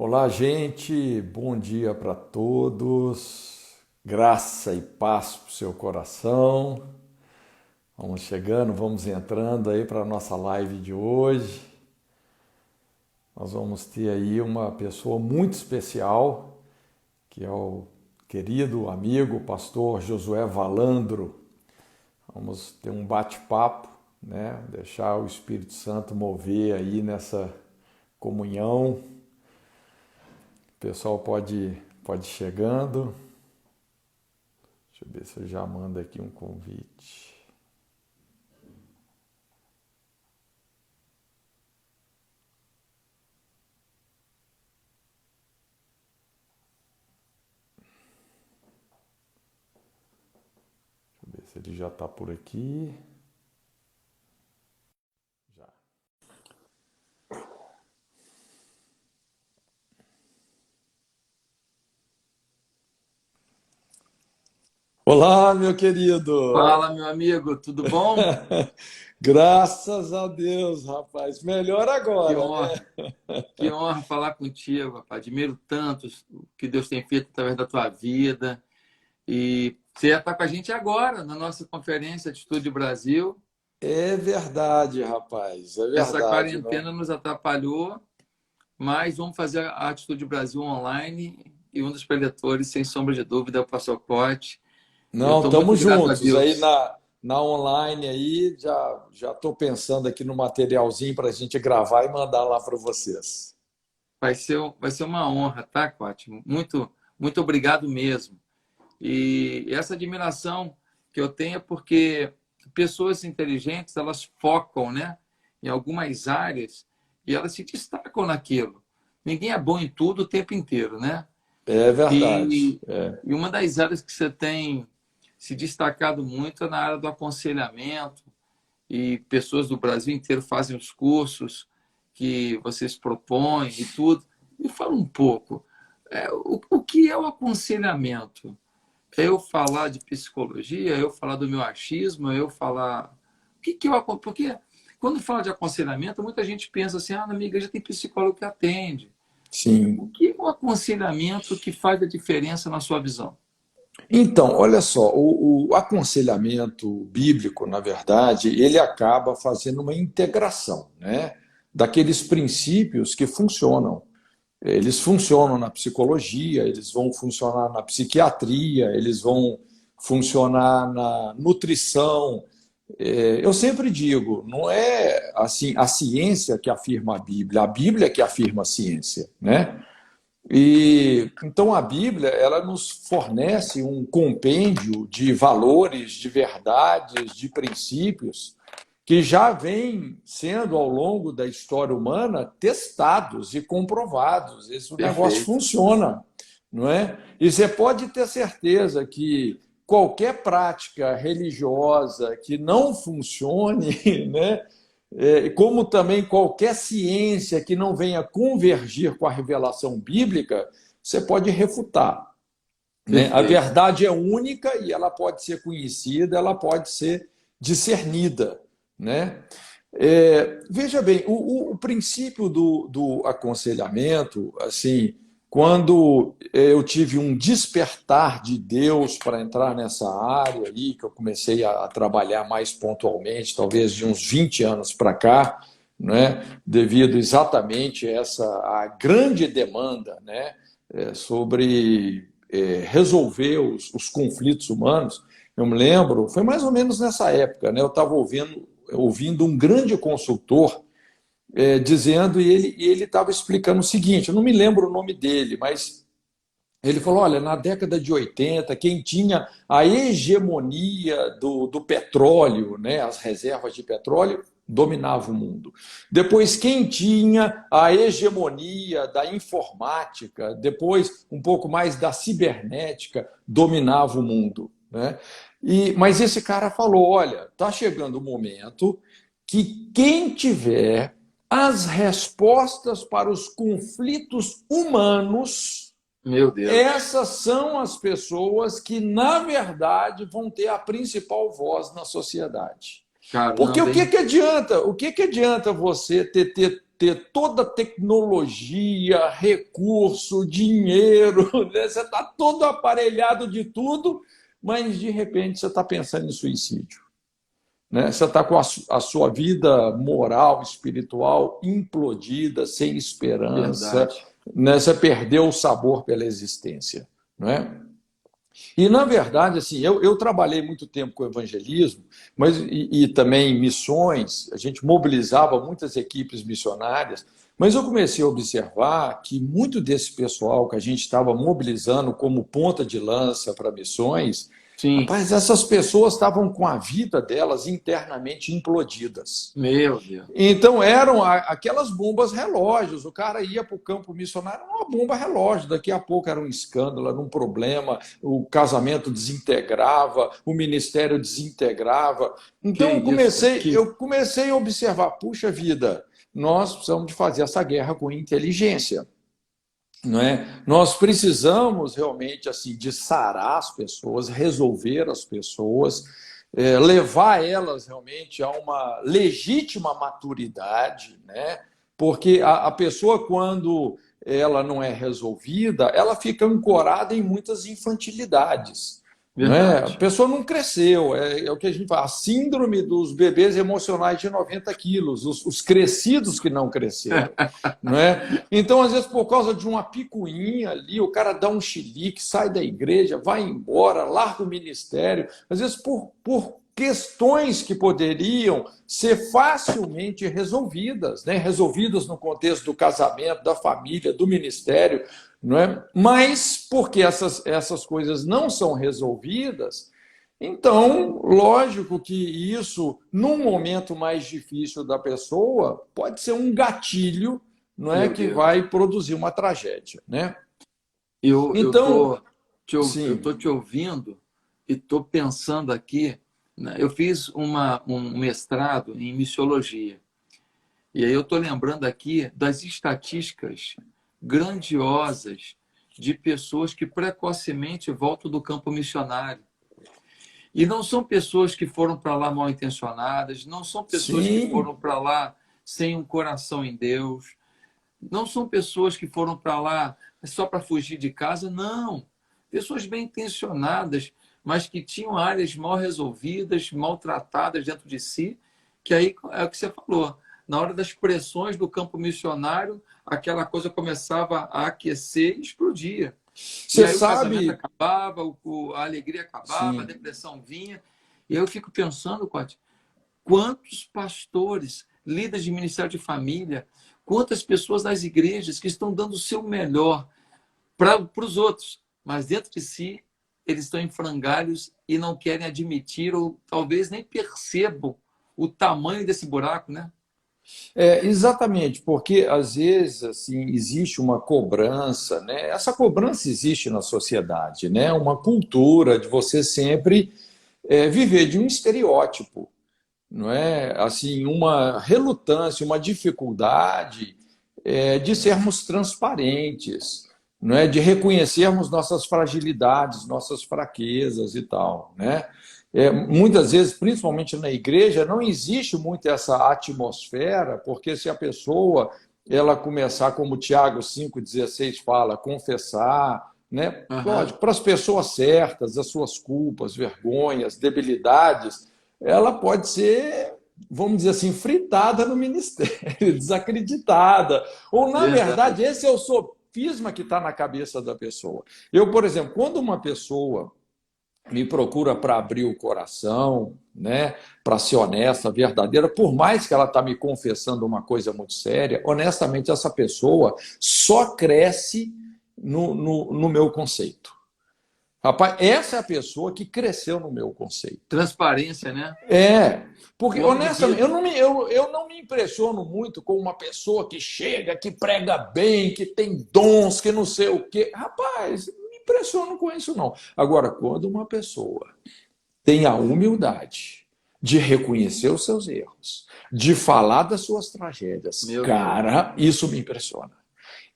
Olá, gente, bom dia para todos, graça e paz para o seu coração. Vamos chegando, vamos entrando aí para a nossa live de hoje. Nós vamos ter aí uma pessoa muito especial, que é o querido amigo pastor Josué Valandro. Vamos ter um bate-papo, né? Deixar o Espírito Santo mover aí nessa comunhão. O pessoal pode ir chegando. Deixa eu ver se eu já mando aqui um convite. Deixa eu ver se ele já está por aqui. Já. Olá, meu querido! Fala, meu amigo, tudo bom? Graças a Deus, rapaz. Melhor Que agora, né? honra, que honra falar contigo, rapaz. Admiro tanto o que Deus tem feito através da tua vida. E você já está com a gente agora na nossa conferência Atitude Brasil. É verdade, rapaz. É Essa verdade, não? quarentena nos atrapalhou, mas vamos fazer a Atitude Brasil online. E um dos preletores, sem sombra de dúvida, é o Pastor Cote. E eu Não, estou muito estamos grato a juntos. Aí Deus. na online aí, já estou pensando aqui no materialzinho para a gente gravar e mandar lá para vocês. Vai ser uma honra, tá, Cote? Muito, muito obrigado mesmo. E essa admiração que eu tenho é porque pessoas inteligentes, elas focam, né, em algumas áreas e elas se destacam naquilo. Ninguém é bom em tudo o tempo inteiro, né? É verdade. E, e uma das áreas que você tem se destacado muito é na área do aconselhamento, e pessoas do Brasil inteiro fazem os cursos que vocês propõem e tudo. Me fala um pouco, o que é o aconselhamento? É eu falar de psicologia, é eu falar do meu achismo, é eu falar. O que eu. Porque quando fala de aconselhamento, muita gente pensa assim: ah, na minha igreja tem psicólogo que atende. O Sim. que é o aconselhamento que faz a diferença na sua visão? Então, olha só, o aconselhamento bíblico, na verdade, ele acaba fazendo uma integração, né, daqueles princípios que funcionam. Eles funcionam na psicologia, eles vão funcionar na psiquiatria, eles vão funcionar na nutrição. Eu sempre digo, não é assim a ciência que afirma a Bíblia é que afirma a ciência, né? E então a Bíblia, ela nos fornece um compêndio de valores, de verdades, de princípios que já vêm sendo ao longo da história humana testados e comprovados. Esse negócio Perfeito. funciona, não é? E você pode ter certeza que qualquer prática religiosa que não funcione, né? Como também qualquer ciência que não venha convergir com a revelação bíblica, você pode refutar. Né? A Perfeito. verdade é única e ela pode ser conhecida, ela pode ser discernida. Né? Veja bem, o princípio do aconselhamento, assim, quando eu tive um despertar de Deus para entrar nessa área aí, que eu comecei a trabalhar mais pontualmente, talvez de uns 20 anos para cá, né, devido exatamente a essa a grande demanda, né, sobre resolver os conflitos humanos. Eu me lembro, foi mais ou menos nessa época, né, eu estava ouvindo um grande consultor dizendo, e ele estava explicando o seguinte, eu não me lembro o nome dele, mas ele falou, olha, na década de 80, quem tinha a hegemonia do petróleo, né, as reservas de petróleo, dominava o mundo. Depois, quem tinha a hegemonia da informática, depois um pouco mais da cibernética, dominava o mundo. Né? Mas esse cara falou, olha, está chegando o momento que quem tiver as respostas para os conflitos humanos, Meu Deus. essas são as pessoas que, na verdade, vão ter a principal voz na sociedade. Porque o Caramba, que, hein? que adianta? O que adianta você ter ter toda a tecnologia, recurso, dinheiro, né? Você está todo aparelhado de tudo, mas de repente você está pensando em suicídio. Né? Você está com a sua vida moral, espiritual implodida, sem esperança, Verdade. né? Você perdeu o sabor pela existência. Não é? E, na verdade, assim, eu trabalhei muito tempo com evangelismo, mas, e também missões, a gente mobilizava muitas equipes missionárias, mas eu comecei a observar que muito desse pessoal que a gente estava mobilizando como ponta de lança para missões, Sim. rapaz, essas pessoas estavam com a vida delas internamente implodidas. Meu Deus. Então eram aquelas bombas relógios. O cara ia para o campo missionário, uma bomba relógio. Daqui a pouco era um escândalo, era um problema, o casamento desintegrava, o ministério desintegrava. Que Então isso? eu comecei a observar, puxa vida, nós precisamos de fazer essa guerra com inteligência. Não é? Nós precisamos realmente assim de sarar as pessoas, resolver as pessoas, levar elas realmente a uma legítima maturidade, né? Porque a pessoa, quando ela não é resolvida, ela fica ancorada em muitas infantilidades. Não é? A Verdade. pessoa não cresceu, é o que a gente fala, a síndrome dos bebês emocionais de 90 quilos, os crescidos que não cresceram. Não é? Então, às vezes, por causa de uma picuinha ali, o cara dá um chilique, sai da igreja, vai embora, larga o ministério, às vezes por questões que poderiam ser facilmente resolvidas, né? Resolvidas no contexto do casamento, da família, do ministério, não é? Mas porque essas coisas não são resolvidas, então, lógico que isso, num momento mais difícil da pessoa, pode ser um gatilho, não é, Meu que Deus. vai produzir uma tragédia, né? Eu Então, eu sim, tô te ouvindo e tô pensando aqui, né? Eu fiz um mestrado em missiologia. E aí eu tô lembrando aqui das estatísticas grandiosas de pessoas que precocemente voltam do campo missionário. E não são pessoas que foram para lá mal intencionadas, não são pessoas que sim, foram para lá sem um coração em Deus, não são pessoas que foram para lá só para fugir de casa, não. Pessoas bem intencionadas, mas que tinham áreas mal resolvidas, maltratadas dentro de si, que aí é o que você falou. Na hora das pressões do campo missionário, aquela coisa começava a aquecer e explodia. E você aí o casamento sabe, acabava, a alegria acabava, a sim, depressão vinha. E eu fico pensando, Cote, quantos pastores, líderes de ministério de família, quantas pessoas das igrejas que estão dando o seu melhor para os outros, mas dentro de si eles estão em frangalhos e não querem admitir ou talvez nem percebam o tamanho desse buraco, né? exatamente, porque às vezes assim existe uma cobrança, né? Essa cobrança existe na sociedade, né? Uma cultura de você sempre viver de um estereótipo, não é? Assim, uma relutância, uma dificuldade de sermos transparentes, não é? De reconhecermos nossas fragilidades, nossas fraquezas e tal, né? Muitas vezes, principalmente na igreja, não existe muito essa atmosfera, porque se a pessoa ela começar, como Tiago 5,16 fala, confessar, né? Aham. Lógico, para as pessoas certas, as suas culpas, vergonhas, debilidades, ela pode ser, vamos dizer assim, fritada no ministério, desacreditada. Ou, na verdade, Verdade. esse é o sofisma que está na cabeça da pessoa. Eu, por exemplo, quando uma pessoa me procura para abrir o coração, né, para ser honesta, verdadeira, por mais que ela está me confessando uma coisa muito séria, honestamente, essa pessoa só cresce no meu conceito. Rapaz, essa é a pessoa que cresceu no meu conceito. Transparência, né? Porque, O homem de honestamente, eu vidro. não me, eu não me impressiono muito com uma pessoa que chega, que prega bem, que tem dons, que não sei o quê. Rapaz, não me impressiono com isso, não. Agora, quando uma pessoa tem a humildade de reconhecer os seus erros, de falar das suas tragédias, Meu Deus. cara, isso me impressiona.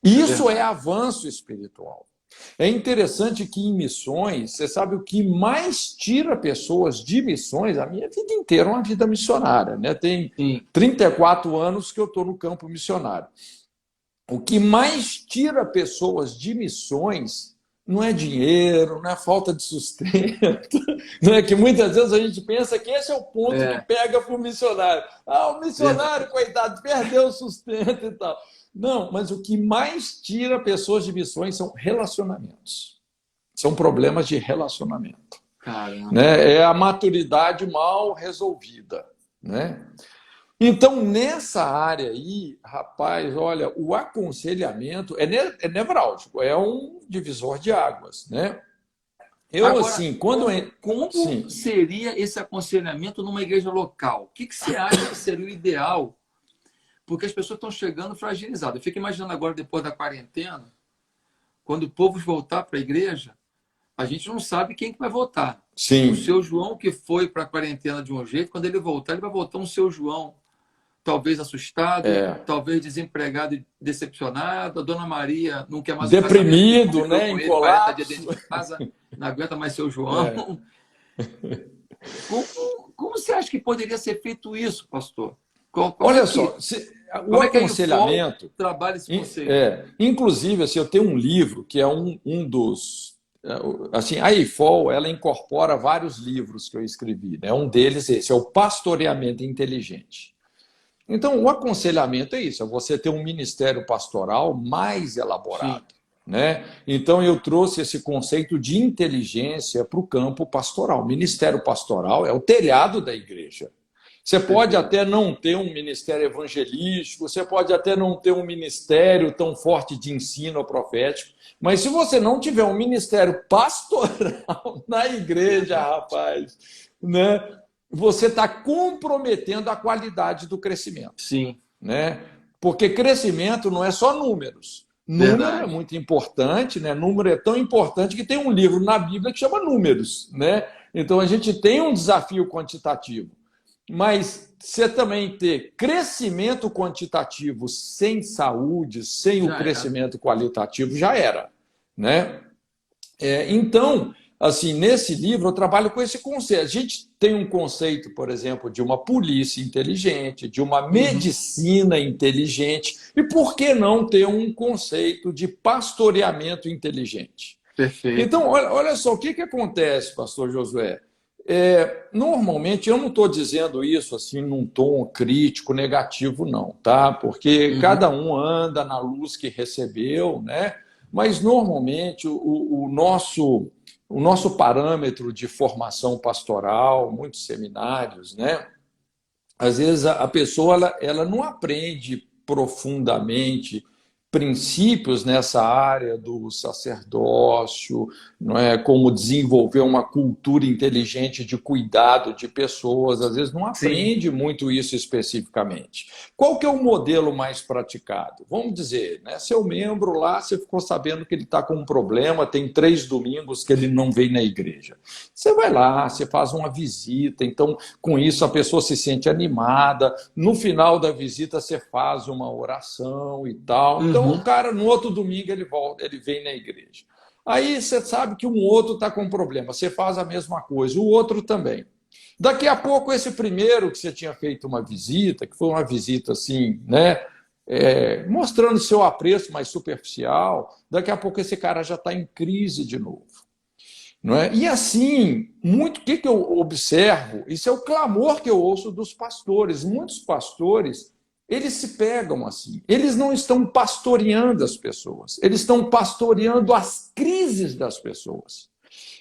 É Isso é verdade. avanço espiritual. É interessante que em missões, você sabe o que mais tira pessoas de missões, a minha vida inteira é uma vida missionária, né? Tem Sim. 34 anos que eu estou no campo missionário. O que mais tira pessoas de missões não é dinheiro, não é falta de sustento, não é que muitas vezes a gente pensa que esse é o ponto que pega para o missionário. Ah, o missionário, coitado, perdeu o sustento e tal. Não, mas o que mais tira pessoas de missões são relacionamentos. São problemas de relacionamento. Caramba. Né? É a maturidade mal resolvida. Né? Então, nessa área aí, rapaz, olha, o aconselhamento é nevrálgico, é um divisor de águas, né? Eu, Agora, assim, quando... como Sim. seria esse aconselhamento numa igreja local? O que você acha que seria o ideal? Porque as pessoas estão chegando fragilizadas. Eu fico imaginando agora, depois da quarentena, quando o povo voltar para a igreja, a gente não sabe quem que vai voltar. Sim. O seu João, que foi para a quarentena de um jeito, quando ele voltar, ele vai voltar um seu João. Talvez assustado, talvez desempregado e decepcionado. A Dona Maria não quer mais deprimido, né? Em colapso. 40 dias dentro de casa, não aguenta mais seu João. Como você acha que poderia ser feito isso, pastor? Olha só, o aconselhamento... trabalha esse conceito? Inclusive, assim, eu tenho um livro que é um dos... Assim, a IFOL, ela incorpora vários livros que eu escrevi. Né? Um deles esse, é o Pastoreamento Inteligente. Então, o aconselhamento é isso, é você ter um ministério pastoral mais elaborado. Né? Então, eu trouxe esse conceito de inteligência para o campo pastoral. O ministério pastoral é o telhado da igreja. Você pode até não ter um ministério evangelístico, você pode até não ter um ministério tão forte de ensino profético, mas se você não tiver um ministério pastoral na igreja, rapaz, né, você está comprometendo a qualidade do crescimento. Sim. Né? Porque crescimento não é só números. Número é muito importante, né? Número é tão importante que tem um livro na Bíblia que chama Números. Né? Então a gente tem um desafio quantitativo. Mas você também ter crescimento quantitativo sem saúde, sem o crescimento qualitativo, já era. Né? Então, assim, nesse livro eu trabalho com esse conceito. A gente tem um conceito, por exemplo, de uma polícia inteligente, de uma medicina inteligente, e por que não ter um conceito de pastoreamento inteligente? Perfeito. Então, olha só, o que acontece, pastor Josué? Normalmente, eu não estou dizendo isso assim num tom crítico, negativo, não, tá? Porque cada um anda na luz que recebeu, né? Mas, normalmente, o nosso parâmetro de formação pastoral, muitos seminários, né? Às vezes a pessoa ela não aprende profundamente princípios nessa área do sacerdócio, não é, como desenvolver uma cultura inteligente de cuidado de pessoas, às vezes não aprende muito isso especificamente. Qual que é o modelo mais praticado? Vamos dizer, né, seu membro lá, você ficou sabendo que ele está com um problema, tem 3 domingos que ele não vem na igreja. Você vai lá, você faz uma visita, então com isso a pessoa se sente animada, no final da visita você faz uma oração e tal. Então, o cara, no outro domingo, ele volta, ele vem na igreja. Aí você sabe que um outro está com problema, você faz a mesma coisa, o outro também. Daqui a pouco, esse primeiro que você tinha feito uma visita, que foi uma visita assim, né, mostrando seu apreço mais superficial, daqui a pouco esse cara já está em crise de novo. Não é? E assim, o que eu observo, isso é o clamor que eu ouço dos pastores. Muitos pastores, eles se pegam assim. Eles não estão pastoreando as pessoas, eles estão pastoreando as crises das pessoas.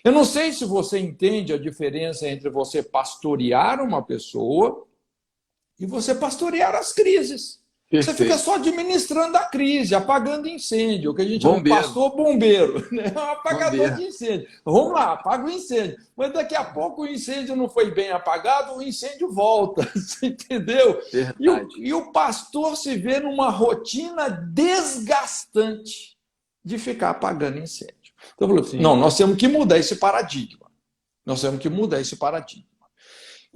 Eu não sei se você entende a diferença entre você pastorear uma pessoa e você pastorear as crises. Perfeito. Você fica só administrando a crise, apagando incêndio, o que a gente chama de pastor bombeiro, né? Um apagador de incêndio. Vamos lá, apaga o incêndio. Mas daqui a pouco o incêndio não foi bem apagado, o incêndio volta. Você entendeu? E o pastor se vê numa rotina desgastante de ficar apagando incêndio. Então, eu falei, não, nós temos que mudar esse paradigma. Nós temos que mudar esse paradigma.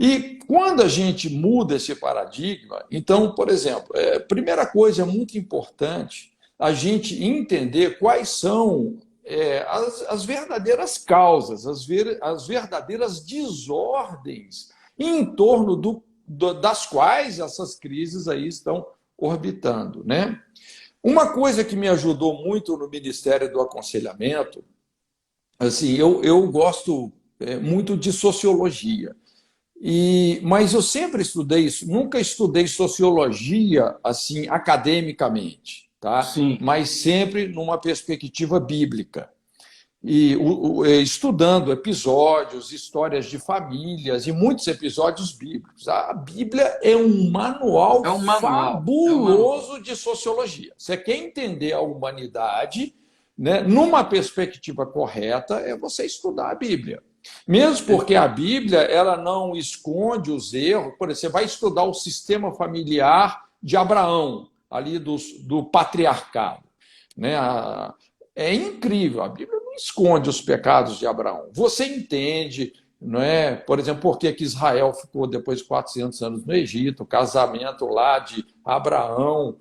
E quando a gente muda esse paradigma, então, por exemplo, primeira coisa, é muito importante a gente entender quais são as verdadeiras causas, as verdadeiras desordens em torno das quais essas crises aí estão orbitando, né? Uma coisa que me ajudou muito no Ministério do Aconselhamento, assim, eu gosto muito de sociologia. Mas eu sempre estudei isso, nunca estudei sociologia assim academicamente, tá? Sim. Mas sempre numa perspectiva bíblica. E estudando episódios, histórias de famílias e muitos episódios bíblicos. A Bíblia é um manual É um manual. fabuloso de sociologia. Você quer entender a humanidade, né, numa perspectiva correta, é você estudar a Bíblia. Mesmo porque a Bíblia ela não esconde os erros. Por exemplo, você vai estudar o sistema familiar de Abraão, ali do patriarcado, né? É incrível, a Bíblia não esconde os pecados de Abraão. Você entende, não é? Por exemplo, por que Israel ficou depois de 400 anos no Egito, o casamento lá de Abraão,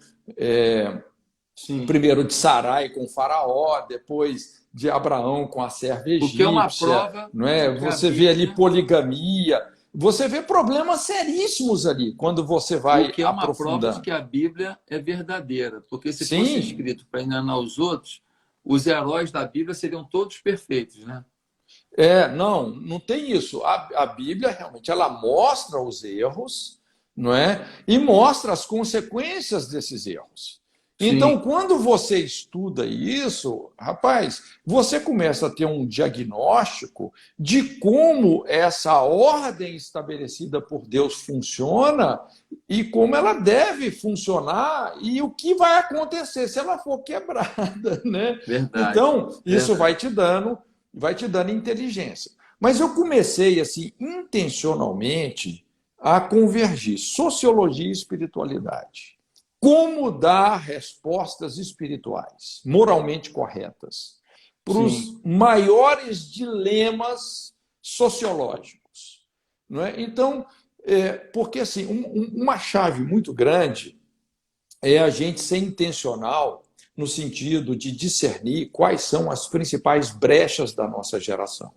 primeiro de Sarai com o faraó, depois de Abraão com a serva egípcia. Porque é uma prova, não é? Você vê ali poligamia, você vê problemas seríssimos ali quando você vai porque é uma aprofundando. prova de que a Bíblia é verdadeira. Porque se Sim. fosse escrito para enganar os outros, os heróis da Bíblia seriam todos perfeitos, né? Não tem isso. A Bíblia realmente ela mostra os erros, não é? E mostra as consequências desses erros. Sim. Então, quando você estuda isso, rapaz, você começa a ter um diagnóstico de como essa ordem estabelecida por Deus funciona e como ela deve funcionar e o que vai acontecer se ela for quebrada, né? Verdade. Então, isso Verdade. vai te dando inteligência. Mas eu comecei assim intencionalmente a convergir sociologia e espiritualidade. Como dar respostas espirituais, moralmente corretas, para os maiores dilemas sociológicos. Não é? Então, porque assim, uma chave muito grande é a gente ser intencional no sentido de discernir quais são as principais brechas da nossa geração,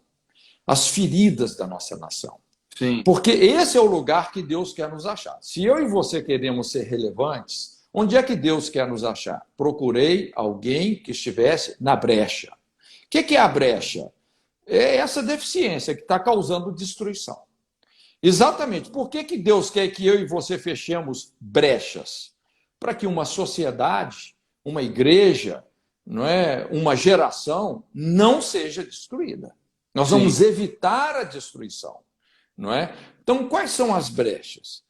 as feridas da nossa nação. Sim. Porque esse é o lugar que Deus quer nos achar. Se eu e você queremos ser relevantes, onde é que Deus quer nos achar? Procurei alguém que estivesse na brecha. O que é a brecha? É essa deficiência que está causando destruição. Exatamente. Por que Deus quer que eu e você fechemos brechas? Para que uma sociedade, uma igreja, não é, uma geração não seja destruída. Nós vamos evitar a destruição. Não é? Então, quais são as brechas?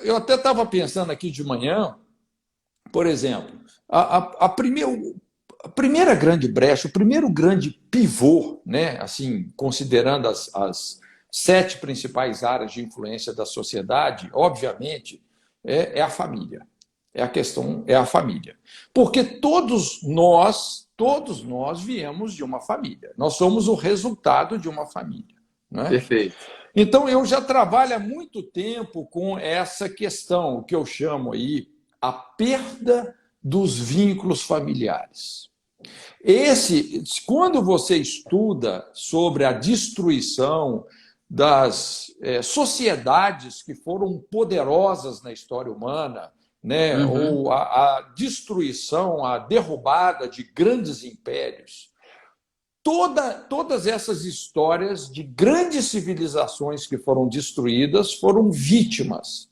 Eu até estava pensando aqui de manhã, por exemplo, a primeira grande brecha, o primeiro grande pivô, né? Assim, considerando as 7 principais áreas de influência da sociedade, obviamente, é a família. A questão é a família. Porque todos nós viemos de uma família. Nós somos o resultado de uma família. Né? Perfeito. Então, eu já trabalho há muito tempo com essa questão, o que eu chamo aí a perda dos vínculos familiares. Quando você estuda sobre a destruição das sociedades que foram poderosas na história humana, né? Ou a destruição, a derrubada de grandes impérios, todas essas histórias de grandes civilizações que foram destruídas foram vítimas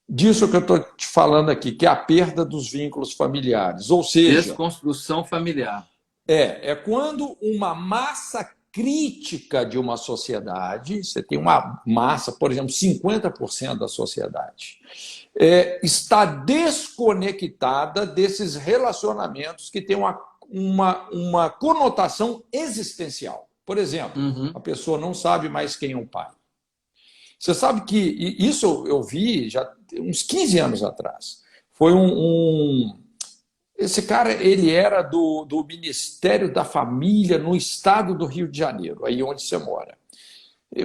disso que eu estou te falando aqui, que é a perda dos vínculos familiares. Ou seja, desconstrução familiar. É quando uma massa crítica de uma sociedade, você tem uma massa, por exemplo, 50% da sociedade, está desconectada desses relacionamentos que têm uma conotação existencial. Por exemplo, a pessoa não sabe mais quem é o pai. Você sabe que isso eu vi já uns 15 anos atrás. Foi esse cara, ele era do Ministério da Família no estado do Rio de Janeiro, aí onde você mora.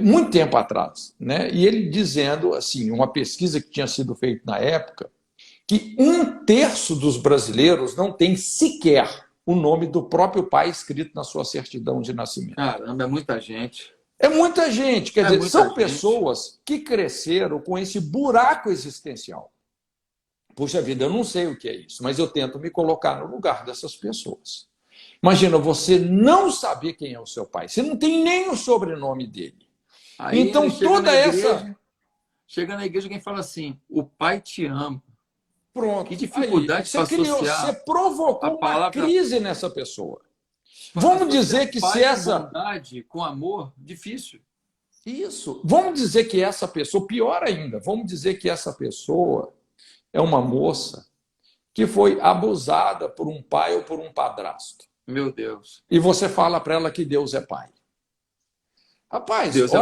Muito tempo atrás. Né? E ele dizendo, assim, uma pesquisa que tinha sido feita na época, que 1/3 dos brasileiros não tem sequer o nome do próprio pai escrito na sua certidão de nascimento. Caramba, é muita gente. É muita gente, quer dizer, são gente. pessoas que cresceram com esse buraco existencial. Puxa vida, eu não sei o que é isso, mas eu tento me colocar no lugar dessas pessoas. Imagina você não saber quem é o seu pai, você não tem nem o sobrenome dele. Aí então, toda essa. Chega na igreja, alguém fala assim: o pai te ama. Pronto. Que dificuldade para associar. Você provocou uma crise nessa pessoa. Vamos dizer que se essa. Bondade com amor, difícil. Isso. Vamos dizer que essa pessoa, pior ainda, vamos dizer que essa pessoa é uma moça que foi abusada por um pai ou por um padrasto. Meu Deus. E você fala para ela que Deus é pai. Rapaz, Deus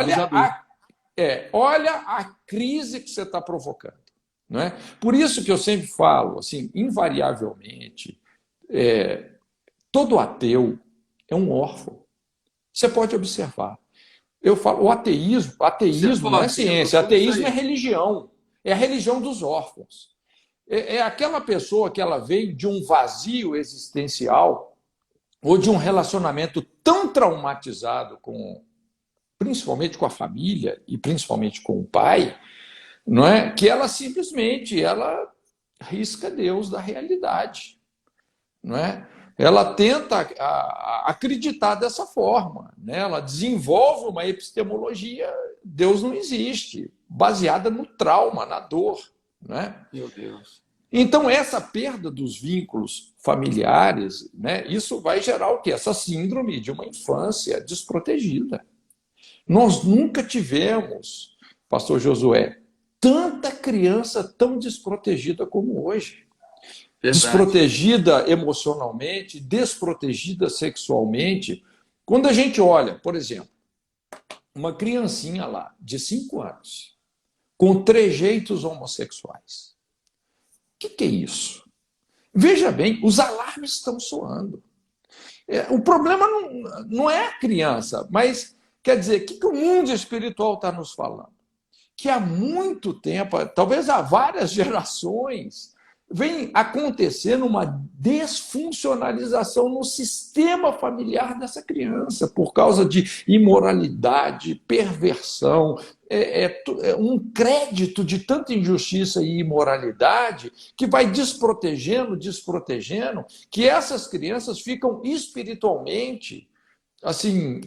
olha a crise que você está provocando. Não é? Por isso que eu sempre falo, assim, invariavelmente, todo ateu é um órfão. Você pode observar. Eu falo, o ateísmo não é ciência, ateísmo é religião. É a religião dos órfãos. É aquela pessoa que ela veio de um vazio existencial ou de um relacionamento tão traumatizado principalmente com a família e principalmente com o pai, não é? Que ela simplesmente risca Deus da realidade, não é? Ela tenta acreditar dessa forma, né? Ela desenvolve uma epistemologia, Deus não existe, baseada no trauma, na dor, né? Meu Deus. Então, essa perda dos vínculos familiares, né, isso vai gerar o quê? Essa síndrome de uma infância desprotegida. Nós nunca tivemos, pastor Josué, tanta criança tão desprotegida como hoje. Verdade. Desprotegida emocionalmente, desprotegida sexualmente. Quando a gente olha, por exemplo, uma criancinha lá, de 5 anos, com trejeitos homossexuais. O que é isso? Veja bem, os alarmes estão soando. O problema não é a criança, mas, quer dizer, o que o mundo espiritual está nos falando? Que há muito tempo, talvez há várias gerações, vem acontecendo uma desfuncionalização no sistema familiar dessa criança, por causa de imoralidade, perversão, um crédito de tanta injustiça e imoralidade que vai desprotegendo, que essas crianças ficam espiritualmente, assim,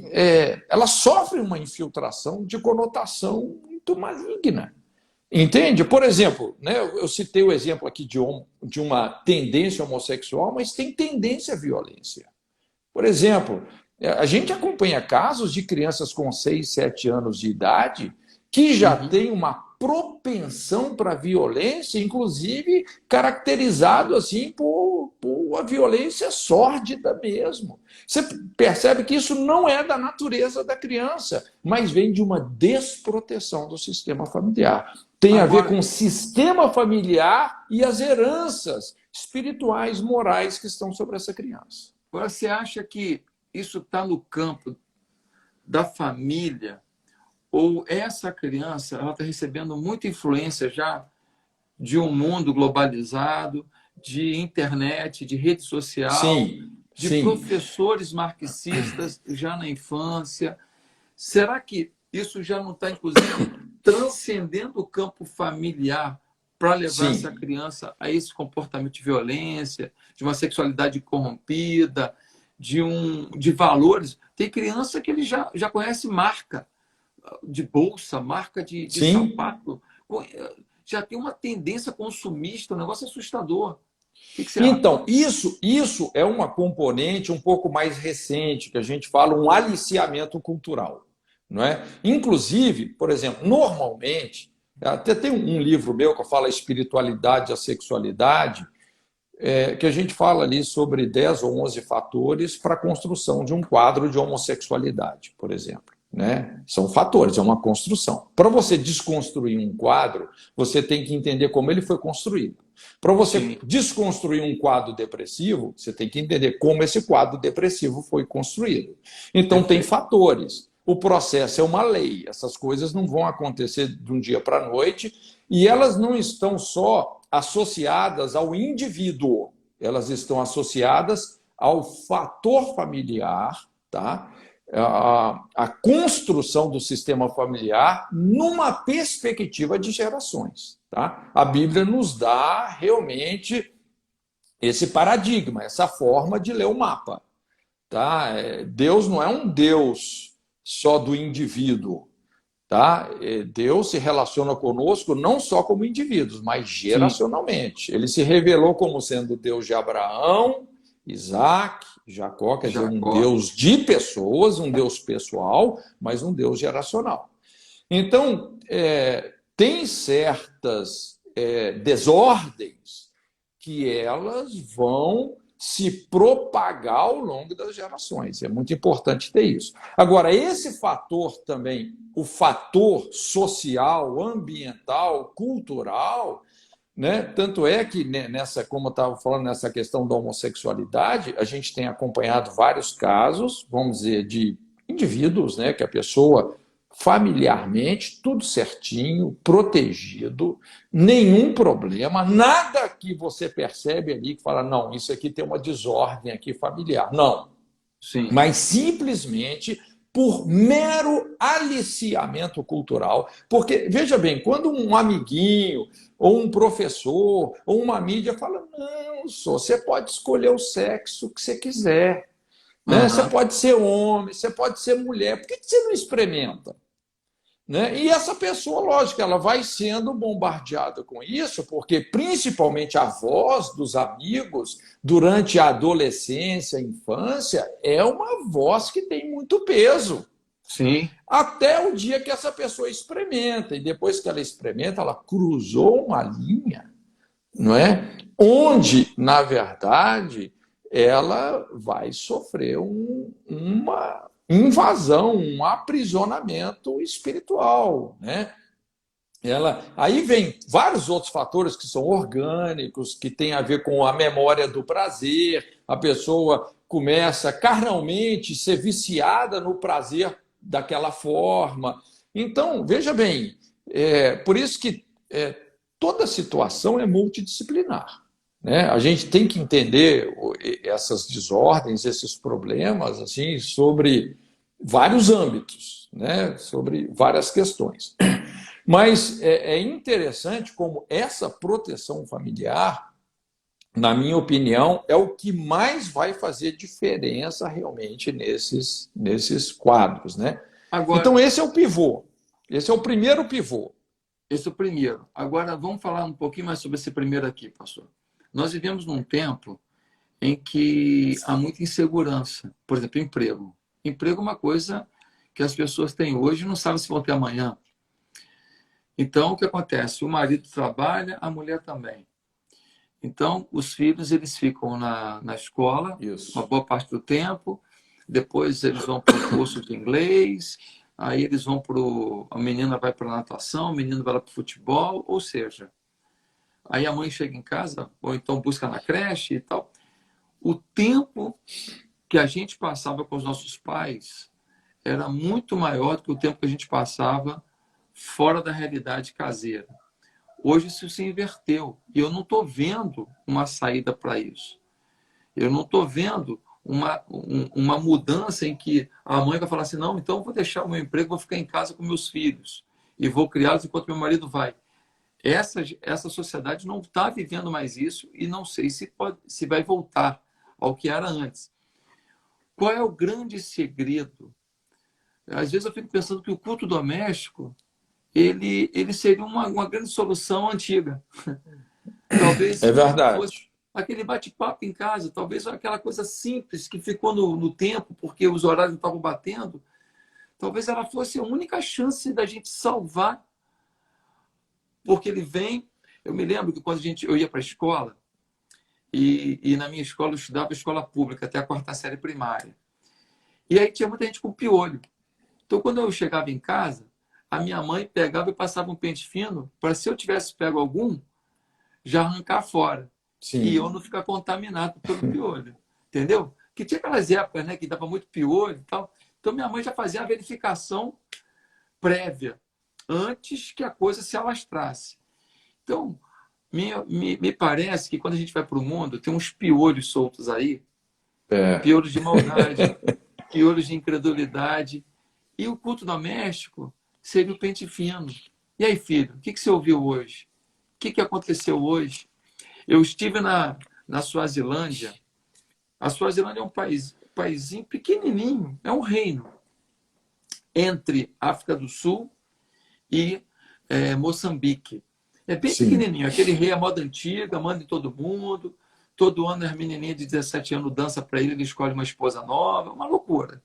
elas sofrem uma infiltração de conotação muito maligna. Entende? Por exemplo, né, eu citei o exemplo aqui de uma tendência homossexual, mas tem tendência à violência. Por exemplo, a gente acompanha casos de crianças com 6, 7 anos de idade que já têm uma propensão para a violência, inclusive caracterizado assim por a violência sórdida mesmo. Você percebe que isso não é da natureza da criança, mas vem de uma desproteção do sistema familiar. Tem a ver com o sistema familiar e as heranças espirituais, morais que estão sobre essa criança. Agora, você acha que isso está no campo da família? Ou essa criança está recebendo muita influência já de um mundo globalizado, de internet, de rede social, de professores marxistas já na infância? Será que isso já não está, inclusive, transcendendo o campo familiar para levar essa criança a esse comportamento de violência, de uma sexualidade corrompida, de valores? Tem criança que ele já conhece marca de bolsa, marca de sapato. Já tem uma tendência consumista, um negócio assustador. O que você acha? Então, isso é uma componente um pouco mais recente, que a gente fala um aliciamento cultural. Não é? Inclusive, por exemplo, normalmente, até tem um livro meu que eu falo a espiritualidade e a sexualidade, que a gente fala ali sobre 10 ou 11 fatores para a construção de um quadro de homossexualidade, por exemplo. Né? São fatores, é uma construção. Para você desconstruir um quadro, você tem que entender como ele foi construído. Para você desconstruir um quadro depressivo, você tem que entender como esse quadro depressivo foi construído. Então, tem fatores. O processo é uma lei, essas coisas não vão acontecer de um dia para a noite e elas não estão só associadas ao indivíduo, elas estão associadas ao fator familiar, tá? A construção do sistema familiar numa perspectiva de gerações. Tá? A Bíblia nos dá realmente esse paradigma, essa forma de ler o mapa. Tá? Deus não é um Deus só do indivíduo. Tá? Deus se relaciona conosco não só como indivíduos, mas geracionalmente. Ele se revelou como sendo Deus de Abraão, Isaac, Jacó, quer dizer, um Deus de pessoas, um Deus pessoal, mas um Deus geracional. Então, tem certas desordens que elas vão se propagar ao longo das gerações. É muito importante ter isso. Agora, esse fator também, o fator social, ambiental, cultural, né? Tanto é que, como eu estava falando, nessa questão da homossexualidade, a gente tem acompanhado vários casos, vamos dizer, de indivíduos, né? Que a pessoa familiarmente, tudo certinho, protegido, nenhum problema, nada que você percebe ali que fala, não, isso aqui tem uma desordem aqui familiar. Não. Sim. Mas simplesmente por mero aliciamento cultural. Porque, veja bem, quando um amiguinho, ou um professor, ou uma mídia fala, não, você pode escolher o sexo que você quiser. Né? Você pode ser homem, você pode ser mulher. Por que você não experimenta? Né? E essa pessoa, lógico, ela vai sendo bombardeada com isso, porque principalmente a voz dos amigos durante a adolescência, a infância, é uma voz que tem muito peso. Sim. Até o dia que essa pessoa experimenta, e depois que ela experimenta, ela cruzou uma linha, não é? Onde, na verdade, ela vai sofrer uma invasão, um aprisionamento espiritual, né? Aí vem vários outros fatores que são orgânicos, que têm a ver com a memória do prazer. A pessoa começa carnalmente a ser viciada no prazer daquela forma. Então, veja bem, por isso que toda situação é multidisciplinar. Né? A gente tem que entender essas desordens, esses problemas, assim, sobre vários âmbitos, né? Sobre várias questões. Mas é interessante como essa proteção familiar, na minha opinião, é o que mais vai fazer diferença realmente nesses quadros. Né? Agora, então, esse é o pivô. Esse é o primeiro pivô. Esse é o primeiro. Agora, vamos falar um pouquinho mais sobre esse primeiro aqui, pastor. Nós vivemos num tempo em que há muita insegurança. Por exemplo, emprego. Emprego é uma coisa que as pessoas têm hoje e não sabem se vão ter amanhã. Então, o que acontece? O marido trabalha, a mulher também. Então, os filhos eles ficam na escola uma boa parte do tempo, depois eles vão para o curso de inglês, aí eles vão para a menina vai para a natação, o menino vai lá para o futebol, ou seja, aí a mãe chega em casa, ou então busca na creche e tal. O tempo que a gente passava com os nossos pais era muito maior do que o tempo que a gente passava fora da realidade caseira. Hoje isso se inverteu e eu não estou vendo uma saída para isso. Eu não estou vendo uma mudança em que a mãe vai falar assim, não, então eu vou deixar o meu emprego, vou ficar em casa com meus filhos e vou criá-los enquanto meu marido vai. Essa sociedade não está vivendo mais isso e não sei se vai voltar ao que era antes. Qual é o grande segredo? Às vezes eu fico pensando que o culto doméstico ele seria uma grande solução antiga. Talvez é verdade. Fosse aquele bate-papo em casa, talvez aquela coisa simples que ficou no tempo porque os horários não estavam batendo, talvez ela fosse a única chance da gente salvar. Porque ele vem... Eu me lembro que quando eu ia para a escola, e na minha escola eu estudava escola pública, até a 4ª série primária. E aí tinha muita gente com piolho. Então, quando eu chegava em casa, a minha mãe pegava e passava um pente fino para, se eu tivesse pego algum, já arrancar fora. Sim. E eu não ficar contaminado pelo piolho. Entendeu? Que tinha aquelas épocas, né, que dava muito piolho e tal. Então, minha mãe já fazia a verificação prévia, antes que a coisa se alastrasse. Então, me parece que quando a gente vai para o mundo, tem uns piolhos soltos aí, piolhos de maldade, piolhos de incredulidade. E o culto doméstico seria o pente fino. E aí, filho, o que você ouviu hoje? O que aconteceu hoje? Eu estive na Suazilândia. A Suazilândia é um paísinho pequenininho, é um reino entre África do Sul e Moçambique. É bem Sim. pequenininho. Aquele rei é moda antiga, manda em todo mundo. Todo ano as menininhas de 17 anos dançam para ele escolhe uma esposa nova. Uma loucura.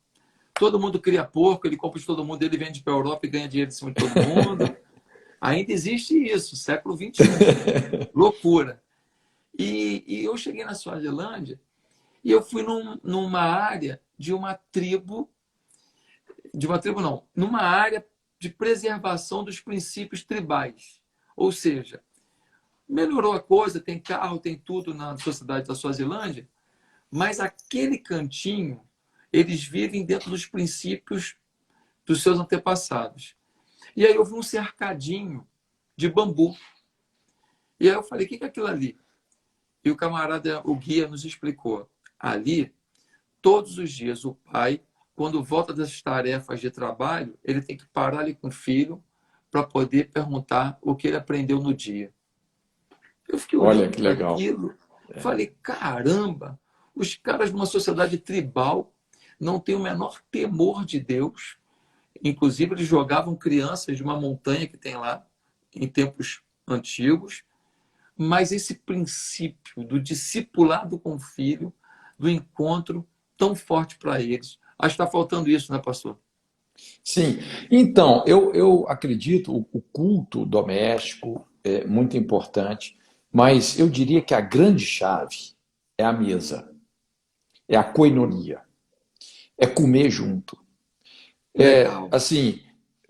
Todo mundo cria porco, ele compra de todo mundo, ele vende para a Europa e ganha dinheiro em cima de todo mundo. Ainda existe isso, século XXI. Loucura. E eu cheguei na Suazilândia e eu fui numa área de uma tribo não, numa área de preservação dos princípios tribais. Ou seja, melhorou a coisa, tem carro, tem tudo na sociedade da Suazilândia, mas aquele cantinho, eles vivem dentro dos princípios dos seus antepassados. E aí eu vi um cercadinho de bambu. E aí eu falei, o que é aquilo ali? E o camarada, o guia, nos explicou. Ali, todos os dias, o pai, quando volta das tarefas de trabalho, ele tem que parar ali com o filho para poder perguntar o que ele aprendeu no dia. Eu fiquei olhando para aquilo, falei, caramba, os caras numa sociedade tribal não têm o menor temor de Deus. Inclusive, eles jogavam crianças de uma montanha que tem lá, em tempos antigos, mas esse princípio do discipulado com o filho, do encontro tão forte para eles. Acho que está faltando isso, né, pastor? Sim. Então, eu acredito o culto doméstico é muito importante, mas eu diria que a grande chave é a mesa, é a koinonia, é comer junto. Legal. Assim,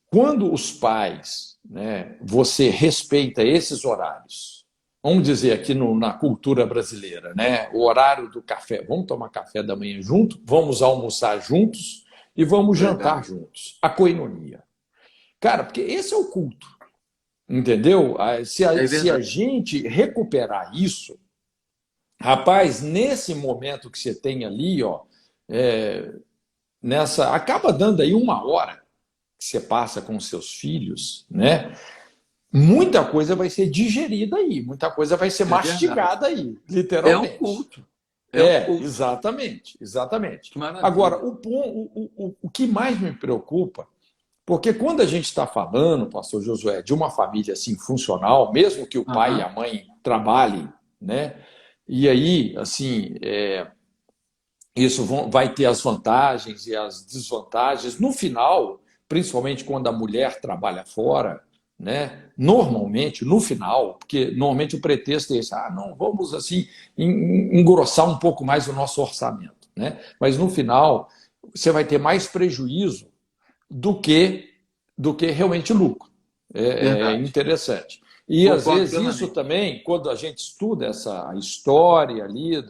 quando os pais, né, você respeita esses horários, vamos dizer aqui na cultura brasileira, né, o horário do café, vamos tomar café da manhã junto, vamos almoçar juntos e vamos jantar Verdade. juntos. A koinonia. Cara, porque esse é o culto, entendeu? É Se a verdade. gente recuperar isso, rapaz, nesse momento que você tem ali, ó, acaba dando aí uma hora que você passa com os seus filhos, né? Muita coisa vai ser digerida aí, muita coisa vai ser É verdade. mastigada aí, É um literalmente. culto. É um culto. Exatamente, exatamente. Que maravilha. Agora, o que mais me preocupa, porque quando a gente está falando, pastor Josué, de uma família assim funcional, mesmo que o pai e a Aham. mãe trabalhem, né? E aí, assim, isso vai ter as vantagens e as desvantagens. No final, principalmente quando a mulher trabalha fora, né? Normalmente, no final, porque normalmente o pretexto é esse, não, vamos assim engrossar um pouco mais o nosso orçamento, né? Mas no final, você vai ter mais prejuízo do que realmente lucro. É Verdade. interessante. E às Concordo vezes isso plenamente. também, quando a gente estuda essa história ali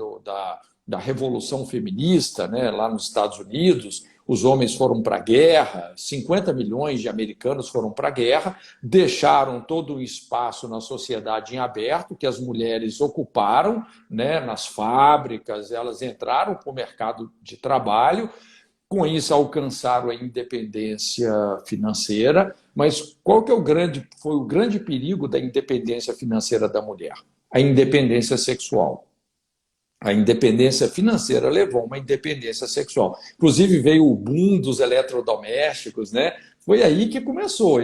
da Revolução Feminista, né, lá nos Estados Unidos, os homens foram para a guerra, 50 milhões de americanos foram para a guerra, deixaram todo o espaço na sociedade em aberto, que as mulheres ocuparam, né, nas fábricas, elas entraram para o mercado de trabalho, com isso alcançaram a independência financeira, mas qual que foi o grande perigo da independência financeira da mulher? A independência sexual. A independência financeira levou a uma independência sexual. Inclusive veio o boom dos eletrodomésticos, né? Foi aí que começou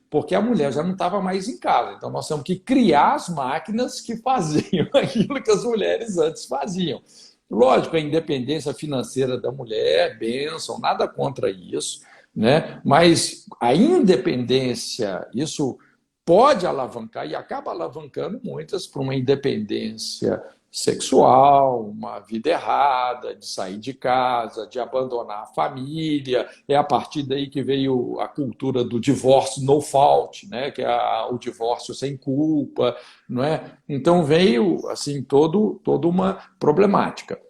porque a mulher já não estava mais em casa. Então nós temos que criar as máquinas que faziam aquilo que as mulheres antes faziam. Lógico, a independência financeira da mulher é bênção, nada contra isso, né? Mas a independência, isso pode alavancar e acaba alavancando muitas para uma independência sexual, uma vida errada, de sair de casa, de abandonar a família. É a partir daí que veio a cultura do divórcio no fault, né? Que é o divórcio sem culpa, não é? Então veio assim toda uma problemática.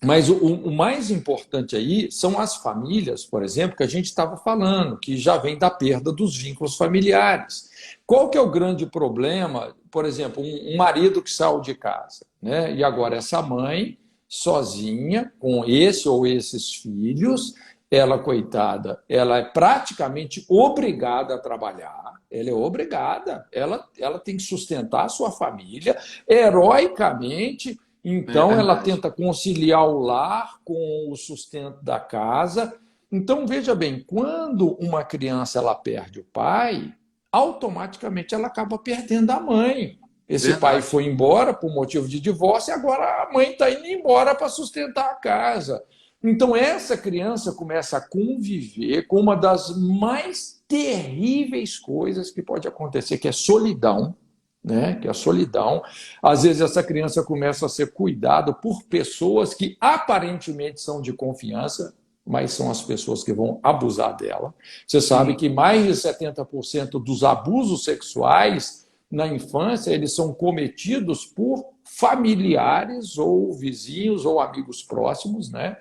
Mas o mais importante aí são as famílias, por exemplo, que a gente estava falando, que já vem da perda dos vínculos familiares. Qual que é o grande problema? Por exemplo, um marido que saiu de casa, né? E agora essa mãe sozinha, com esse ou esses filhos. Ela, coitada, ela é praticamente obrigada a trabalhar, ela é obrigada, ela tem que sustentar a sua família heroicamente, É então ela verdade. tenta conciliar o lar com o sustento da casa. Então, veja bem, quando uma criança ela perde o pai, automaticamente ela acaba perdendo a mãe. Esse pai Verdade. foi embora por motivo de divórcio e agora a mãe está indo embora para sustentar a casa. Então, essa criança começa a conviver com uma das mais terríveis coisas que pode acontecer, que é solidão, né? Que é a solidão. Às vezes, essa criança começa a ser cuidada por pessoas que aparentemente são de confiança, mas são as pessoas que vão abusar dela. Você sabe Sim, que mais de 70% dos abusos sexuais na infância, eles são cometidos por familiares ou vizinhos ou amigos próximos, né?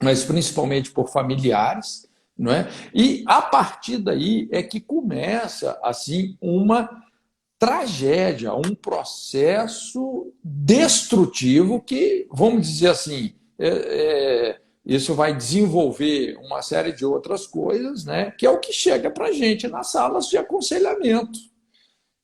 Mas principalmente por familiares, não é? E a partir daí é que começa assim uma tragédia, um processo destrutivo que, vamos dizer assim, isso vai desenvolver uma série de outras coisas, né? Que é o que chega para a gente nas salas de aconselhamento.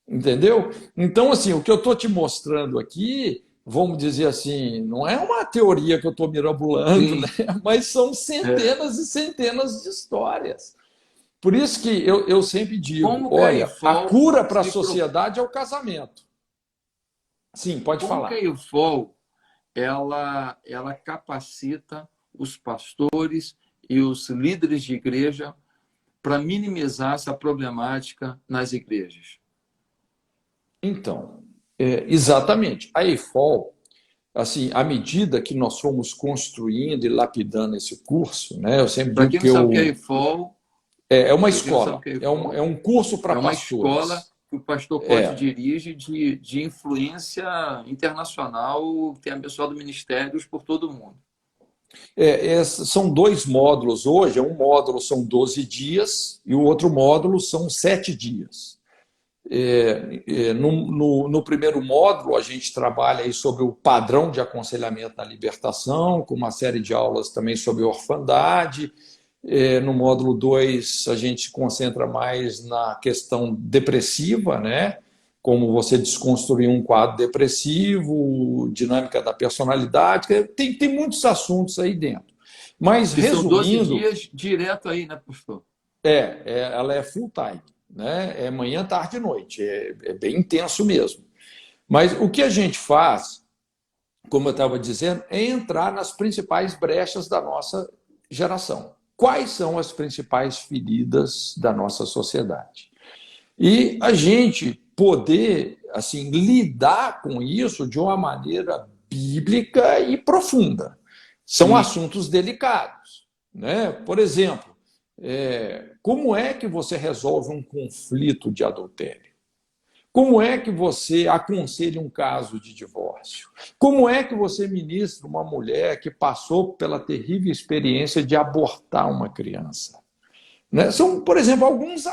Entendeu? Então, assim, o que eu estou te mostrando aqui, vamos dizer assim, não é uma teoria que eu estou mirabulando, né? sim. Mas são É. centenas e centenas de histórias. Por isso que eu sempre digo, Como que a olha, a IFOL cura para a se pro... sociedade é o casamento. Sim, pode Como que a falar. IFOL ela capacita os pastores e os líderes de igreja para minimizar essa problemática nas igrejas? Então, exatamente. A EFOL, assim, à medida que nós fomos construindo e lapidando esse curso, né, eu sempre Para digo quem não que sabe o que é IFOL, é uma para quem não sabe o escola, que é é IFOL, um curso para é uma escola pastores. que o pastor Pote É, dirige de influência internacional, tem abençoado ministérios por todo o mundo. são dois módulos hoje. Um módulo são 12 dias e o outro módulo são 7 dias. No primeiro módulo, a gente trabalha aí sobre o padrão de aconselhamento na libertação, com uma série de aulas também sobre orfandade. No módulo 2 a gente se concentra mais na questão depressiva, né? Como você desconstruir um quadro depressivo, dinâmica da personalidade, tem muitos assuntos aí dentro. Mas, E são 12 resumindo, dias direto aí, né, pastor? ela é full time, né? É manhã, tarde e noite, é bem intenso mesmo. Mas o que a gente faz, como eu estava dizendo, é entrar nas principais brechas da nossa geração. Quais são as principais feridas da nossa sociedade? E a gente poder assim lidar com isso de uma maneira bíblica e profunda. São Sim, assuntos delicados, né? Por exemplo, como é que você resolve um conflito de adultério? Como é que você aconselha um caso de divórcio? Como é que você ministra uma mulher que passou pela terrível experiência de abortar uma criança? Né? São, por exemplo, alguns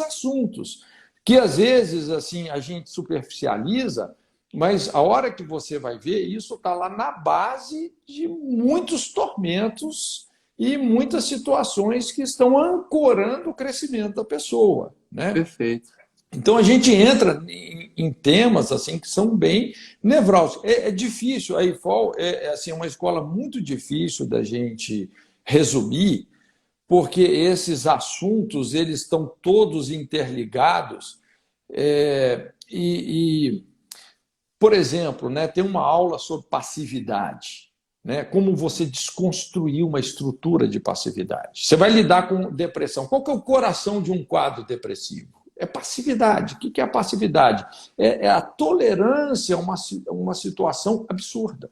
assuntos que às vezes assim a gente superficializa, mas a hora que você vai ver, isso está lá na base de muitos tormentos e muitas situações que estão ancorando o crescimento da pessoa. Né? perfeito. Então a gente entra em temas assim que são bem nevrálgicos. É difícil, a IFOL assim, uma escola muito difícil da gente resumir, porque esses assuntos eles estão todos interligados. Por exemplo, né, tem uma aula sobre passividade, né, como você desconstruir uma estrutura de passividade. Você vai lidar com depressão. Qual que é o coração de um quadro depressivo? É passividade. O que é a passividade? É a tolerância a uma situação absurda.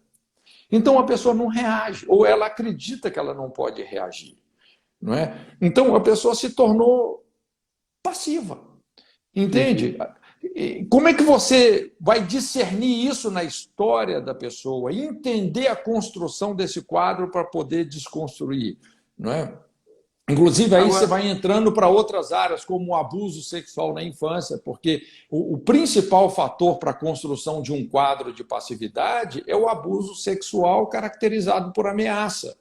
Então a pessoa não reage, ou ela acredita que ela não pode reagir. Não é? Então a pessoa se tornou passiva. Entende? Perfeito. Como é que você vai discernir isso na história da pessoa, entender a construção desse quadro para poder desconstruir, não é? Inclusive, aí você Agora, vai entrando para outras áreas, como o abuso sexual na infância, porque o principal fator para a construção de um quadro de passividade é o abuso sexual caracterizado por ameaça.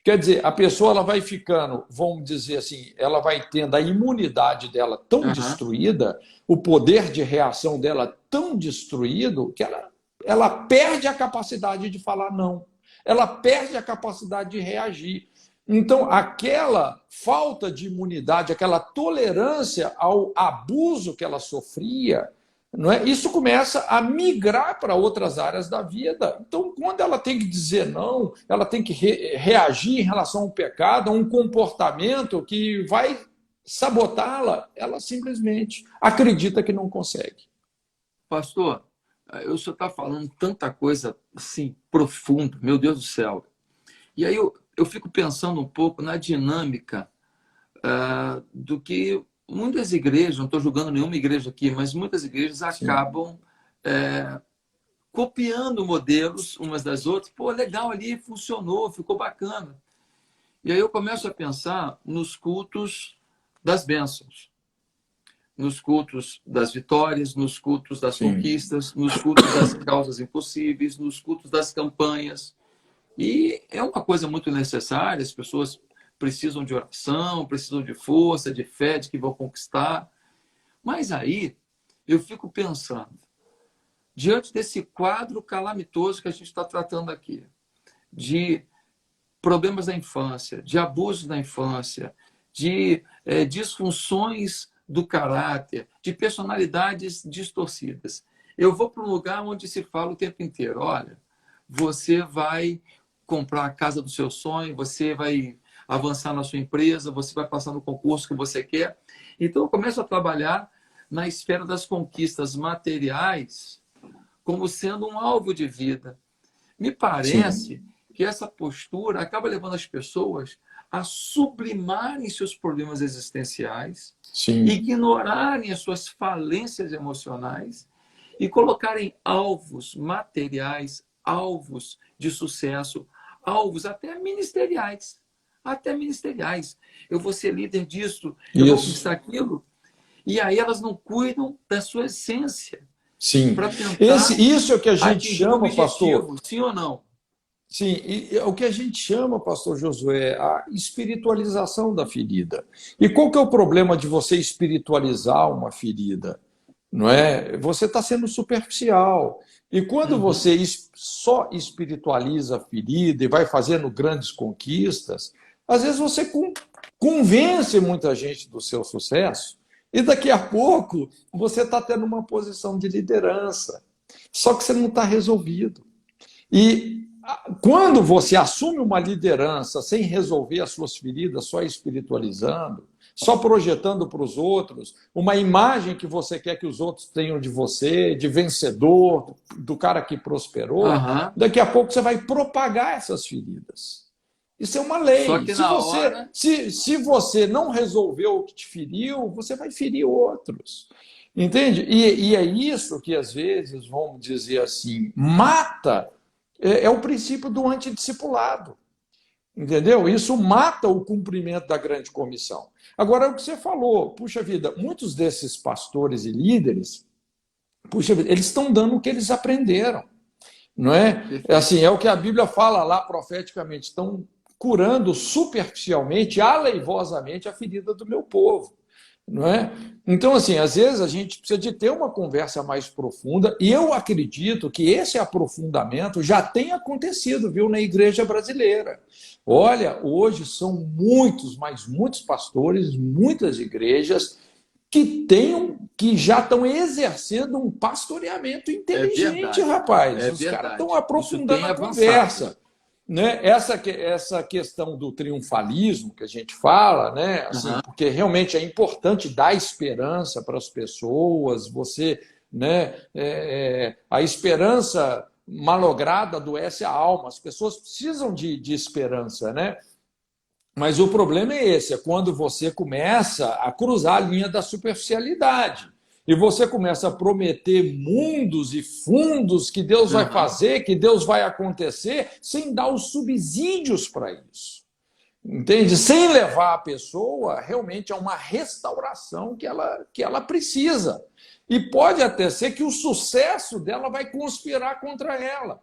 Quer dizer, a pessoa ela vai ficando, vamos dizer assim, ela vai tendo a imunidade dela tão aham, destruída, o poder de reação dela tão destruído, que ela perde a capacidade de falar não. Ela perde a capacidade de reagir. Então, aquela falta de imunidade, aquela tolerância ao abuso que ela sofria, não é? Isso começa a migrar para outras áreas da vida. Então, quando ela tem que dizer não, ela tem que reagir em relação ao pecado, a um comportamento que vai sabotá-la, ela simplesmente acredita que não consegue. pastor, o senhor está falando tanta coisa assim, profunda, meu Deus do céu. E aí eu fico pensando um pouco na dinâmica do que muitas igrejas, não estou julgando nenhuma igreja aqui, mas muitas igrejas Sim, acabam copiando modelos umas das outras. Pô, legal ali, funcionou, ficou bacana. E aí eu começo a pensar nos cultos das bênçãos, nos cultos das vitórias, nos cultos das sim. conquistas, nos cultos das causas impossíveis, nos cultos das campanhas. E é uma coisa muito necessária, as pessoas precisam de oração, precisam de força, de fé, de que vão conquistar. Mas aí eu fico pensando, diante desse quadro calamitoso que a gente está tratando aqui, de problemas da infância, de abusos da infância, de disfunções do caráter, de personalidades distorcidas. Eu vou para um lugar onde se fala o tempo inteiro, olha, você vai comprar a casa do seu sonho, você vai avançar na sua empresa, você vai passar no concurso que você quer. Então, eu começo a trabalhar na esfera das conquistas materiais como sendo um alvo de vida. Me Sim, parece que essa postura acaba levando as pessoas a sublimarem seus problemas existenciais, sim. ignorarem as suas falências emocionais e colocarem alvos materiais, alvos de sucesso, alvos até ministeriais. Até ministeriais. Eu vou ser líder disso, eu vou Isso. conquistar aquilo. E aí elas não cuidam da sua essência Sim. para tentar Isso é o que a gente atingir o chama, pastor. objetivo, sim ou não? Sim, e o que a gente chama, pastor Josué, a espiritualização da ferida. E qual que é o problema de você espiritualizar uma ferida? Não é? Você está sendo superficial. E quando Uhum. você só espiritualiza a ferida e vai fazendo grandes conquistas, às vezes você convence muita gente do seu sucesso e daqui a pouco você está tendo uma posição de liderança. Só que você não está resolvido. E quando você assume uma liderança sem resolver as suas feridas, só espiritualizando, só projetando para os outros uma imagem que você quer que os outros tenham de você, de vencedor, do cara que prosperou, Aham. daqui a pouco você vai propagar essas feridas. Isso é uma Só lei. que Se na você, hora. se você não resolveu o que te feriu, você vai ferir outros. Entende? E é isso que, às vezes, vamos dizer assim, mata é o princípio do antidiscipulado. Entendeu? Isso mata o cumprimento da grande comissão. Agora, é o que você falou, puxa vida, muitos desses pastores e líderes, puxa vida, eles estão dando o que eles aprenderam, não é? É Perfeito. assim, é o que a Bíblia fala lá profeticamente, estão curando superficialmente, aleivosamente a ferida do meu povo. Não é? Então, assim, às vezes a gente precisa de ter uma conversa mais profunda, e eu acredito que esse aprofundamento já tem acontecido, viu, na igreja brasileira. Olha, hoje são muitos, mas muitos pastores, muitas igrejas que já estão exercendo um pastoreamento É inteligente, verdade. rapaz. É Os caras estão verdade. Isso aprofundando tem a avançado. conversa, né? Essa questão do triunfalismo que a gente fala, né? Assim, Aham. porque realmente é importante dar esperança para as pessoas, você, né? A esperança malograda adoece a alma. As pessoas precisam de esperança, né? Mas o problema é esse, é quando você começa a cruzar a linha da superficialidade. E você começa a prometer mundos e fundos que Deus vai Aham. fazer, que Deus vai acontecer, sem dar os subsídios para isso. Entende? Sem levar a pessoa realmente a uma restauração que ela precisa. E pode até ser que o sucesso dela vai conspirar contra ela.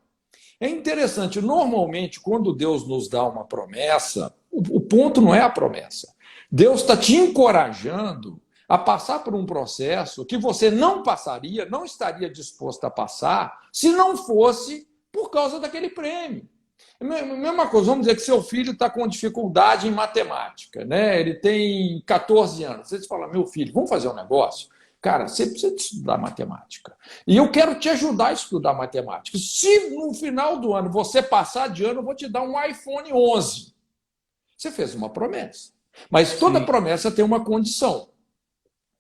É interessante, normalmente, quando Deus nos dá uma promessa, o ponto não é a promessa. Deus está te encorajando a passar por um processo que você não passaria, não estaria disposto a passar, se não fosse por causa daquele prêmio. Mesma coisa, vamos dizer que seu filho está com dificuldade em matemática, né? Ele tem 14 anos. Você fala, meu filho, vamos fazer um negócio? Cara, você precisa de estudar matemática. E eu quero te ajudar a estudar matemática. Se no final do ano você passar de ano, eu vou te dar um iPhone 11. Você fez uma promessa. Mas toda promessa tem uma condição.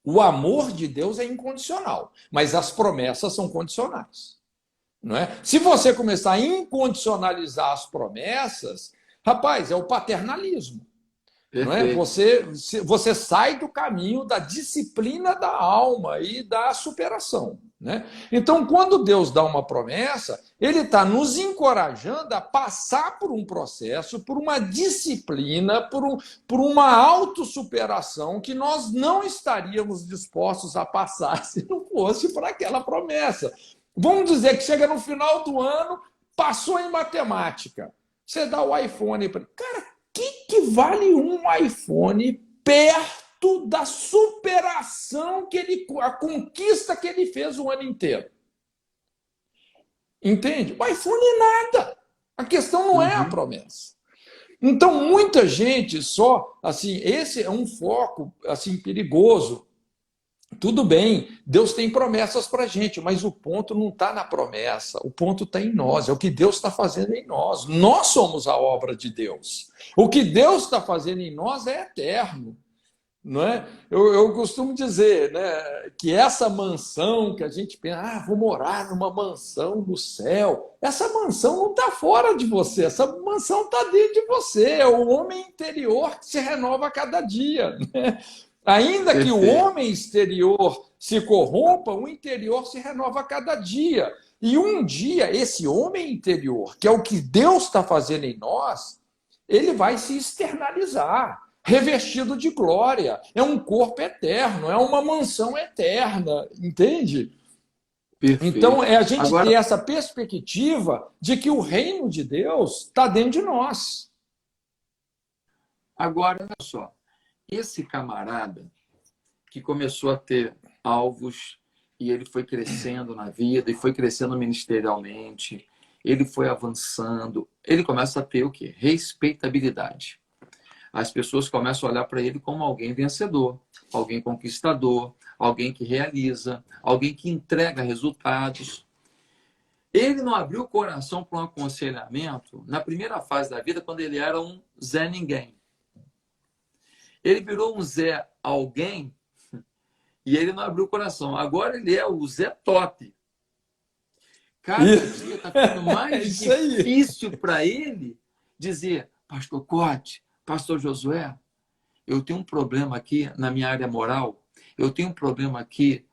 O amor de Deus é incondicional, mas as promessas são condicionais. Não é? Se você começar a incondicionalizar as promessas, rapaz, é o paternalismo. Não é? Você sai do caminho da disciplina da alma e da superação. Né? Então, quando Deus dá uma promessa, Ele está nos encorajando a passar por um processo, por uma disciplina, por uma autossuperação que nós não estaríamos dispostos a passar se não fosse por aquela promessa. Vamos dizer que chega no final do ano, passou em matemática. Você dá o iPhone para ele. Cara, que vale um iPhone perto da superação a conquista que ele fez o ano inteiro? Entende? O iPhone é nada. A questão não é a promessa. Então, muita gente assim, esse é um foco assim perigoso. Tudo bem, Deus tem promessas para a gente, mas o ponto não está na promessa, o ponto está em nós, é o que Deus está fazendo em nós. Nós somos a obra de Deus. O que Deus está fazendo em nós é eterno. Não é? Eu costumo dizer, né, que essa mansão que a gente pensa, vou morar numa mansão no céu, essa mansão não está fora de você, essa mansão está dentro de você, é o homem interior que se renova a cada dia. Né? Ainda que o homem exterior se corrompa, o interior se renova a cada dia. E um dia, esse homem interior, que é o que Deus está fazendo em nós, ele vai se externalizar, revestido de glória. É um corpo eterno, é uma mansão eterna, entende? Perfeito. Então, é a gente ter essa perspectiva de que o reino de Deus está dentro de nós. Agora, olha só. Esse camarada que começou a ter alvos e ele foi crescendo na vida e foi crescendo ministerialmente, ele foi avançando, ele começa a ter o quê? Respeitabilidade. As pessoas começam a olhar para ele como alguém vencedor, alguém conquistador, alguém que realiza, alguém que entrega resultados. Ele não abriu o coração para um aconselhamento na primeira fase da vida, quando ele era um Zé Ninguém. Ele virou um Zé Alguém e ele não abriu o coração. Agora ele é o Zé Top. Cada dia está ficando mais difícil para ele dizer, Pastor Cote, Pastor Josué, eu tenho um problema aqui na minha área moral, eu tenho um problema aqui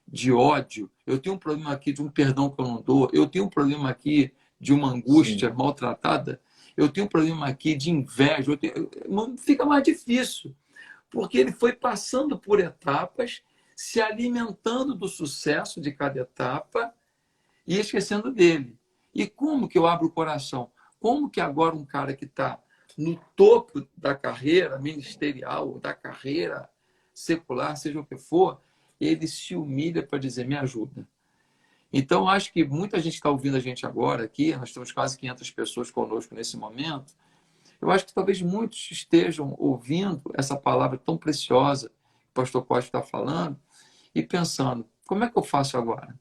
de ódio, eu tenho um problema aqui de um perdão que eu não dou, eu tenho um problema aqui de uma angústia maltratada, eu tenho um problema aqui de inveja, fica mais difícil, porque ele foi passando por etapas, se alimentando do sucesso de cada etapa e esquecendo dele. E como que eu abro o coração? Como que agora um cara que está no topo da carreira ministerial, da carreira secular, seja o que for, ele se humilha para dizer, me ajuda. Então, acho que muita gente está ouvindo a gente agora aqui, nós temos quase 500 pessoas conosco nesse momento. Eu acho que talvez muitos estejam ouvindo essa palavra tão preciosa que o pastor Costa está falando e pensando, como é que eu faço agora?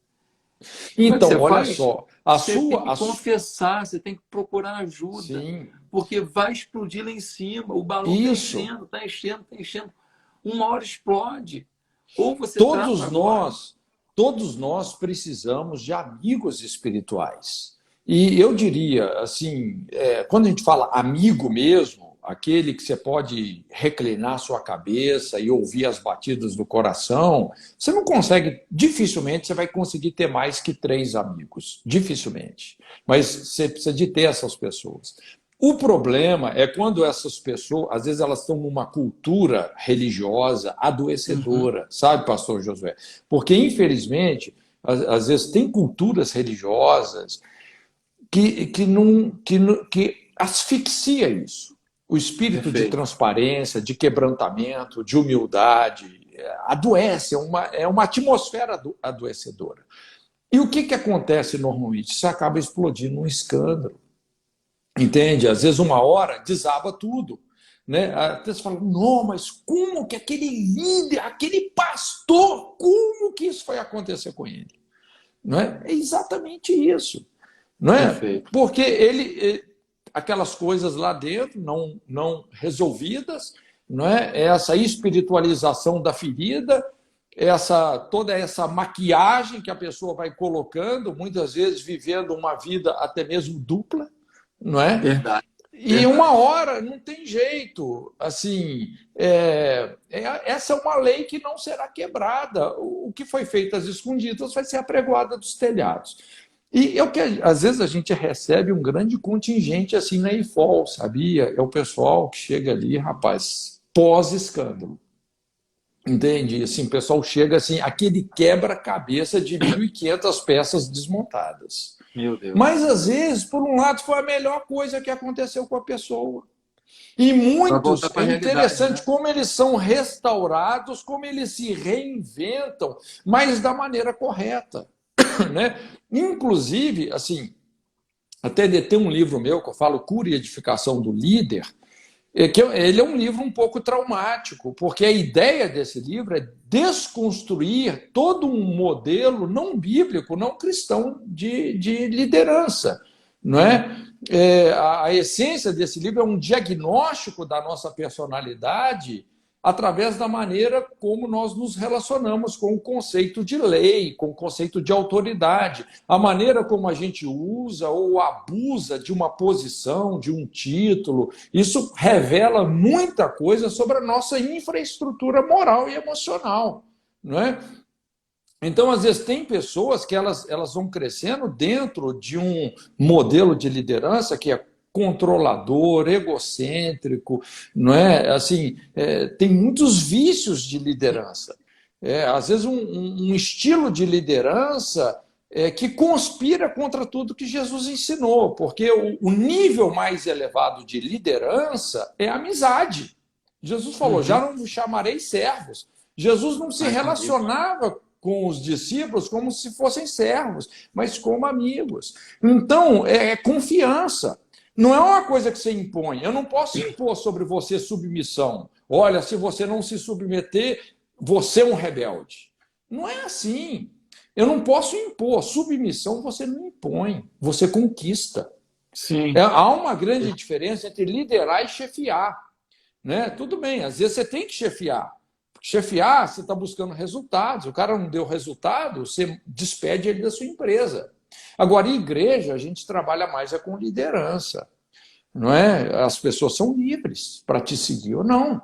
Então, olha só, você tem que confessar, você tem que procurar ajuda, porque vai explodir lá em cima, o balão está enchendo, está enchendo, está enchendo. Uma hora explode. Ou você Todos nós precisamos de amigos espirituais. E eu diria, assim, quando a gente fala amigo mesmo, aquele que você pode reclinar sua cabeça e ouvir as batidas do coração, você não consegue, dificilmente você vai conseguir ter mais que 3 amigos. Dificilmente. Mas você precisa de ter essas pessoas. O problema é quando essas pessoas, às vezes elas estão numa cultura religiosa Uhum. adoecedora, sabe, pastor Josué? Porque, infelizmente, às vezes tem culturas religiosas que asfixia isso. O espírito de Perfeito. transparência, de quebrantamento, de humildade, adoece, é uma atmosfera adoecedora. E o que acontece normalmente? Isso acaba explodindo num escândalo. Entende? Às vezes, uma hora, desaba tudo. Né? Até você fala, não, mas como que aquele líder, aquele pastor, como que isso foi acontecer com ele? Não é? É exatamente isso. Não é? Perfeito. Porque aquelas coisas lá dentro não resolvidas, não é? Essa espiritualização da ferida, toda essa maquiagem que a pessoa vai colocando, muitas vezes vivendo uma vida até mesmo dupla, não é? Verdade. E uma Verdade. hora não tem jeito. Assim, essa é uma lei que não será quebrada. O que foi feito às escondidas vai ser apregoado dos telhados. E que às vezes a gente recebe um grande contingente assim na IFOL, sabia? É o pessoal que chega ali, rapaz, pós-escândalo. Entende? Assim, o pessoal chega assim, aquele quebra-cabeça de 1.500 peças desmontadas. Meu Deus. Mas, às vezes, por um lado, foi a melhor coisa que aconteceu com a pessoa. E Para voltar muitos, para é a realidade, interessante né? como eles são restaurados, como eles se reinventam, mas da maneira correta. Né? Inclusive, assim, até tem um livro meu que eu falo Cura e Edificação do Líder, ele é um livro um pouco traumático, porque a ideia desse livro é desconstruir todo um modelo não bíblico, não cristão de liderança. Não é? A essência desse livro é um diagnóstico da nossa personalidade através da maneira como nós nos relacionamos com o conceito de lei, com o conceito de autoridade, a maneira como a gente usa ou abusa de uma posição, de um título. Isso revela muita coisa sobre a nossa infraestrutura moral e emocional, não é? Então, às vezes, tem pessoas que elas vão crescendo dentro de um modelo de liderança que é controlador, egocêntrico, não é? Assim, tem muitos vícios de liderança. Às vezes, um estilo de liderança que conspira contra tudo que Jesus ensinou, porque o nível mais elevado de liderança é a amizade. Jesus falou: já Uhum. não vos chamarei servos. Jesus não se Mais amigos. relacionava com os discípulos como se fossem servos, mas como amigos. Então, é confiança. Não é uma coisa que você impõe. Eu não posso impor sobre você submissão. Olha, se você não se submeter, você é um rebelde. Não é assim. Eu não posso impor. Submissão você não impõe, você conquista. Sim. Há uma grande diferença entre liderar e chefiar. Né? Tudo bem, às vezes você tem que chefiar. Chefiar, você está buscando resultados. O cara não deu resultado, você despede ele da sua empresa. Agora, em igreja, a gente trabalha mais com liderança. Não é? As pessoas são livres para te seguir ou não.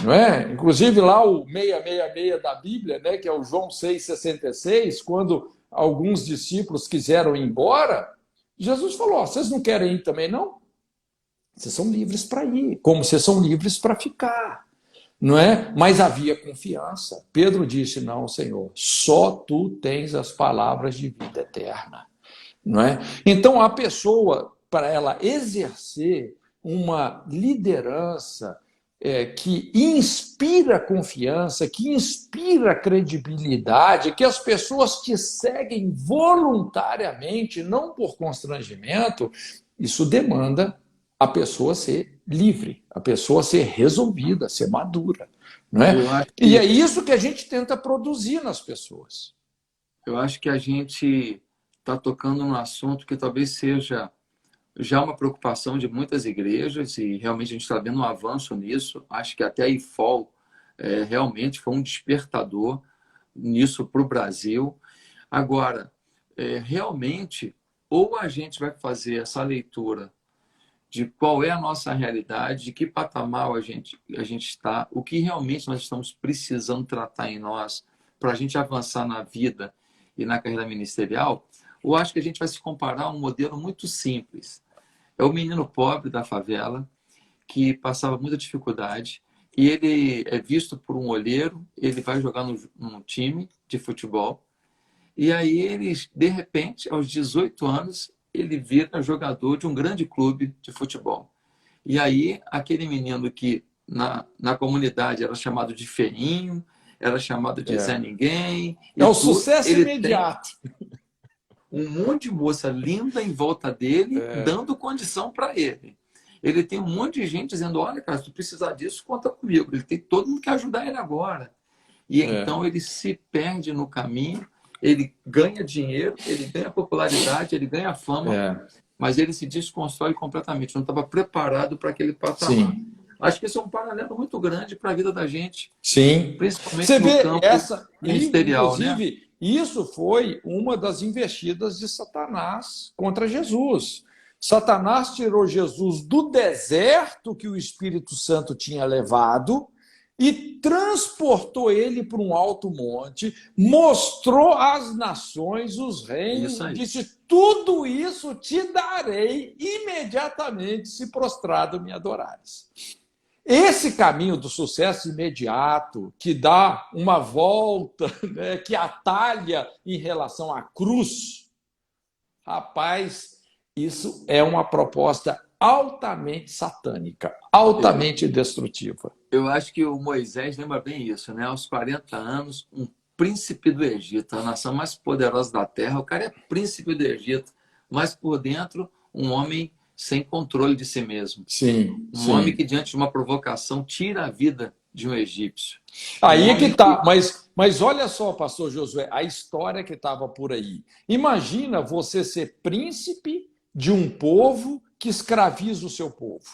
Não é? Inclusive, lá o 666 da Bíblia, né, que é o João 6,66, quando alguns discípulos quiseram ir embora, Jesus falou: vocês não querem ir também, não? Vocês são livres para ir, como vocês são livres para ficar. Não é? Mas havia confiança. Pedro disse: não, Senhor, só tu tens as palavras de vida eterna. Não é? Então, a pessoa, para ela exercer uma liderança que inspira confiança, que inspira credibilidade, que as pessoas te seguem voluntariamente, não por constrangimento, isso demanda a pessoa ser livre, a pessoa ser resolvida, ser madura. Não é? Eu acho E é que, isso que a gente tenta produzir nas pessoas. eu acho que a gente está tocando num assunto que talvez seja já uma preocupação de muitas igrejas e realmente a gente está vendo um avanço nisso. Acho que até a IFOL realmente foi um despertador nisso para o Brasil. Agora, realmente, ou a gente vai fazer essa leitura de qual é a nossa realidade, de que patamar a gente está, o que realmente nós estamos precisando tratar em nós para a gente avançar na vida e na carreira ministerial, ou acho que a gente vai se comparar a um modelo muito simples. É o menino pobre da favela que passava muita dificuldade e ele é visto por um olheiro, ele vai jogar num time de futebol e aí ele, de repente, aos 18 anos, ele vira jogador de um grande clube de futebol. E aí aquele menino que na comunidade era chamado de feinho, era chamado de Zé Ninguém, É e o tudo, sucesso ele tem imediato. um monte de moça linda em volta dele, dando condição para ele. Ele tem um monte de gente dizendo, olha, cara, se tu precisar disso, conta comigo. Ele tem todo mundo que ajudar ele agora. E então ele se perde no caminho, ele ganha dinheiro, ele ganha popularidade, ele ganha fama, mas ele se desconstrói completamente. Não estava preparado para aquele patamar. Sim. Acho que isso é um paralelo muito grande para a vida da gente, Sim. principalmente Você no vê campo ministerial, né? inclusive, isso foi uma das investidas de Satanás contra Jesus. Satanás tirou Jesus do deserto que o Espírito Santo tinha levado e transportou ele para um alto monte, mostrou às nações os reinos, disse: tudo isso te darei imediatamente se prostrado me adorares. Esse caminho do sucesso imediato, que dá uma volta, né, que atalha em relação à cruz, rapaz, isso é uma proposta altamente satânica, altamente destrutiva. Eu acho que o Moisés lembra bem isso, né? Aos 40 anos, um príncipe do Egito, a nação mais poderosa da terra, o cara é príncipe do Egito, mas por dentro, um homem sem controle de si mesmo. Sim. Um homem que, diante de uma provocação, tira a vida de um egípcio. Aí é que tá. Mas olha só, pastor Josué, a história que estava por aí. Imagina você ser príncipe de um povo que escraviza o seu povo.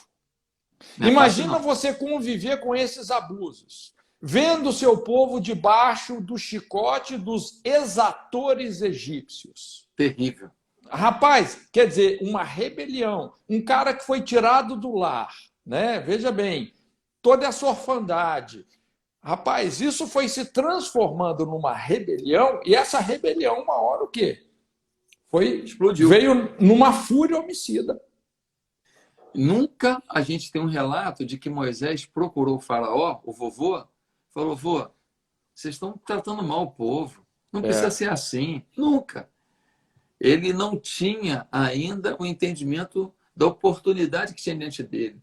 Imagina você conviver com esses abusos, vendo o seu povo debaixo do chicote dos exatores egípcios. Terrível. Rapaz, quer dizer, uma rebelião, um cara que foi tirado do lar, né? Veja bem, toda essa orfandade. Rapaz, isso foi se transformando numa rebelião, e essa rebelião, uma hora o quê? Explodiu. Veio numa fúria homicida. Nunca a gente tem um relato de que Moisés procurou o faraó, o vovô, falou: vô, vocês estão tratando mal o povo, não precisa ser assim. Nunca. Ele não tinha ainda o entendimento da oportunidade que tinha diante dele.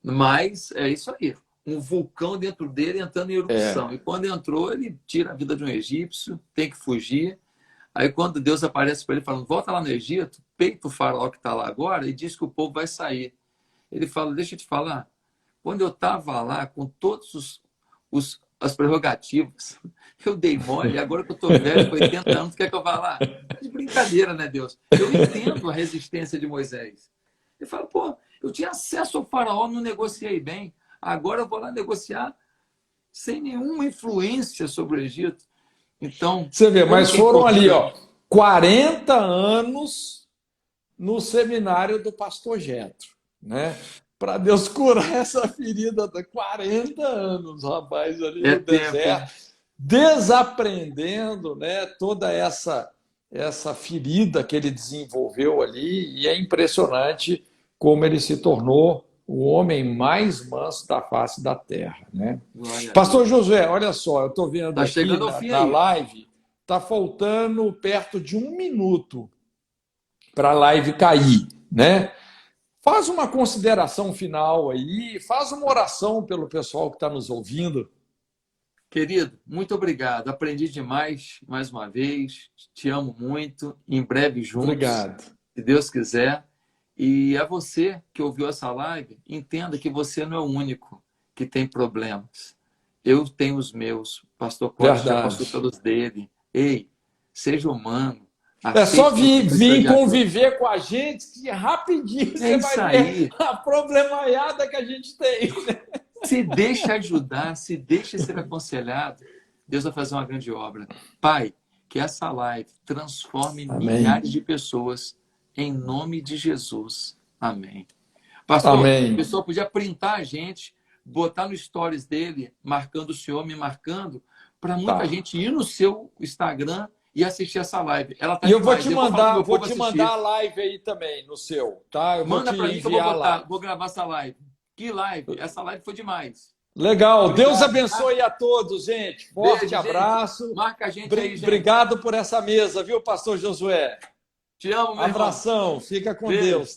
Mas é isso aí. Um vulcão dentro dele entrando em erupção. E quando entrou, ele tira a vida de um egípcio, tem que fugir. Aí quando Deus aparece para ele falando, volta lá no Egito, peita o faraó que está lá agora e diz que o povo vai sair. Ele fala, deixa eu te falar, quando eu estava lá com todas as prerrogativas, eu dei mole, agora que eu estou velho, com 80 anos, quer que eu vá lá? De brincadeira, né, Deus? Eu entendo a resistência de Moisés. Ele fala, pô, eu tinha acesso ao faraó, não negociei bem, agora eu vou lá negociar sem nenhuma influência sobre o Egito. Então, você vê, mas foram ali, 40 anos no seminário do pastor Jetro, né? Para Deus curar essa ferida de 40 anos, rapaz, ali no deserto, desaprendendo, né, toda essa ferida que ele desenvolveu ali, e é impressionante como ele se tornou o homem mais manso da face da terra, né? Pastor Josué, olha só, eu estou vendo aqui na live, está faltando perto de 1 minuto para a live cair, né? Faz uma consideração final aí, faz uma oração pelo pessoal que está nos ouvindo. Querido, muito obrigado. Aprendi demais, mais uma vez. Te amo muito. Em breve juntos. Obrigado. Se Deus quiser. E a você que ouviu essa live, entenda que você não é o único que tem problemas. Eu tenho os meus. Pastor Costa já passou pelos dele. Ei, seja humano. É só vir conviver com a gente que rapidinho você vai ver a problemaiada que a gente tem. Se deixa ajudar, se deixa ser aconselhado, Deus vai fazer uma grande obra. Pai, que essa live transforme milhares de pessoas em nome de Jesus. Amém. Pastor, o pessoal podia printar a gente, botar no stories dele, marcando o senhor, me marcando, para muita gente ir no seu Instagram e assistir essa live. Ela tá E eu vou demais. te Depois eu falo mandar, pro meu vou povo te assistir. mandar a live aí também no seu, tá? Eu vou Manda te para mim que eu vou enviar a botar, live. vou gravar essa live. Que live? Essa live foi demais. Legal. Deus Obrigado, abençoe tá? a todos, gente. Forte Beijo, gente. abraço. Marca a gente aí, gente. Obrigado por essa mesa, viu, pastor Josué? Te amo, meu irmão. Abração. Fica com Beijo. Deus.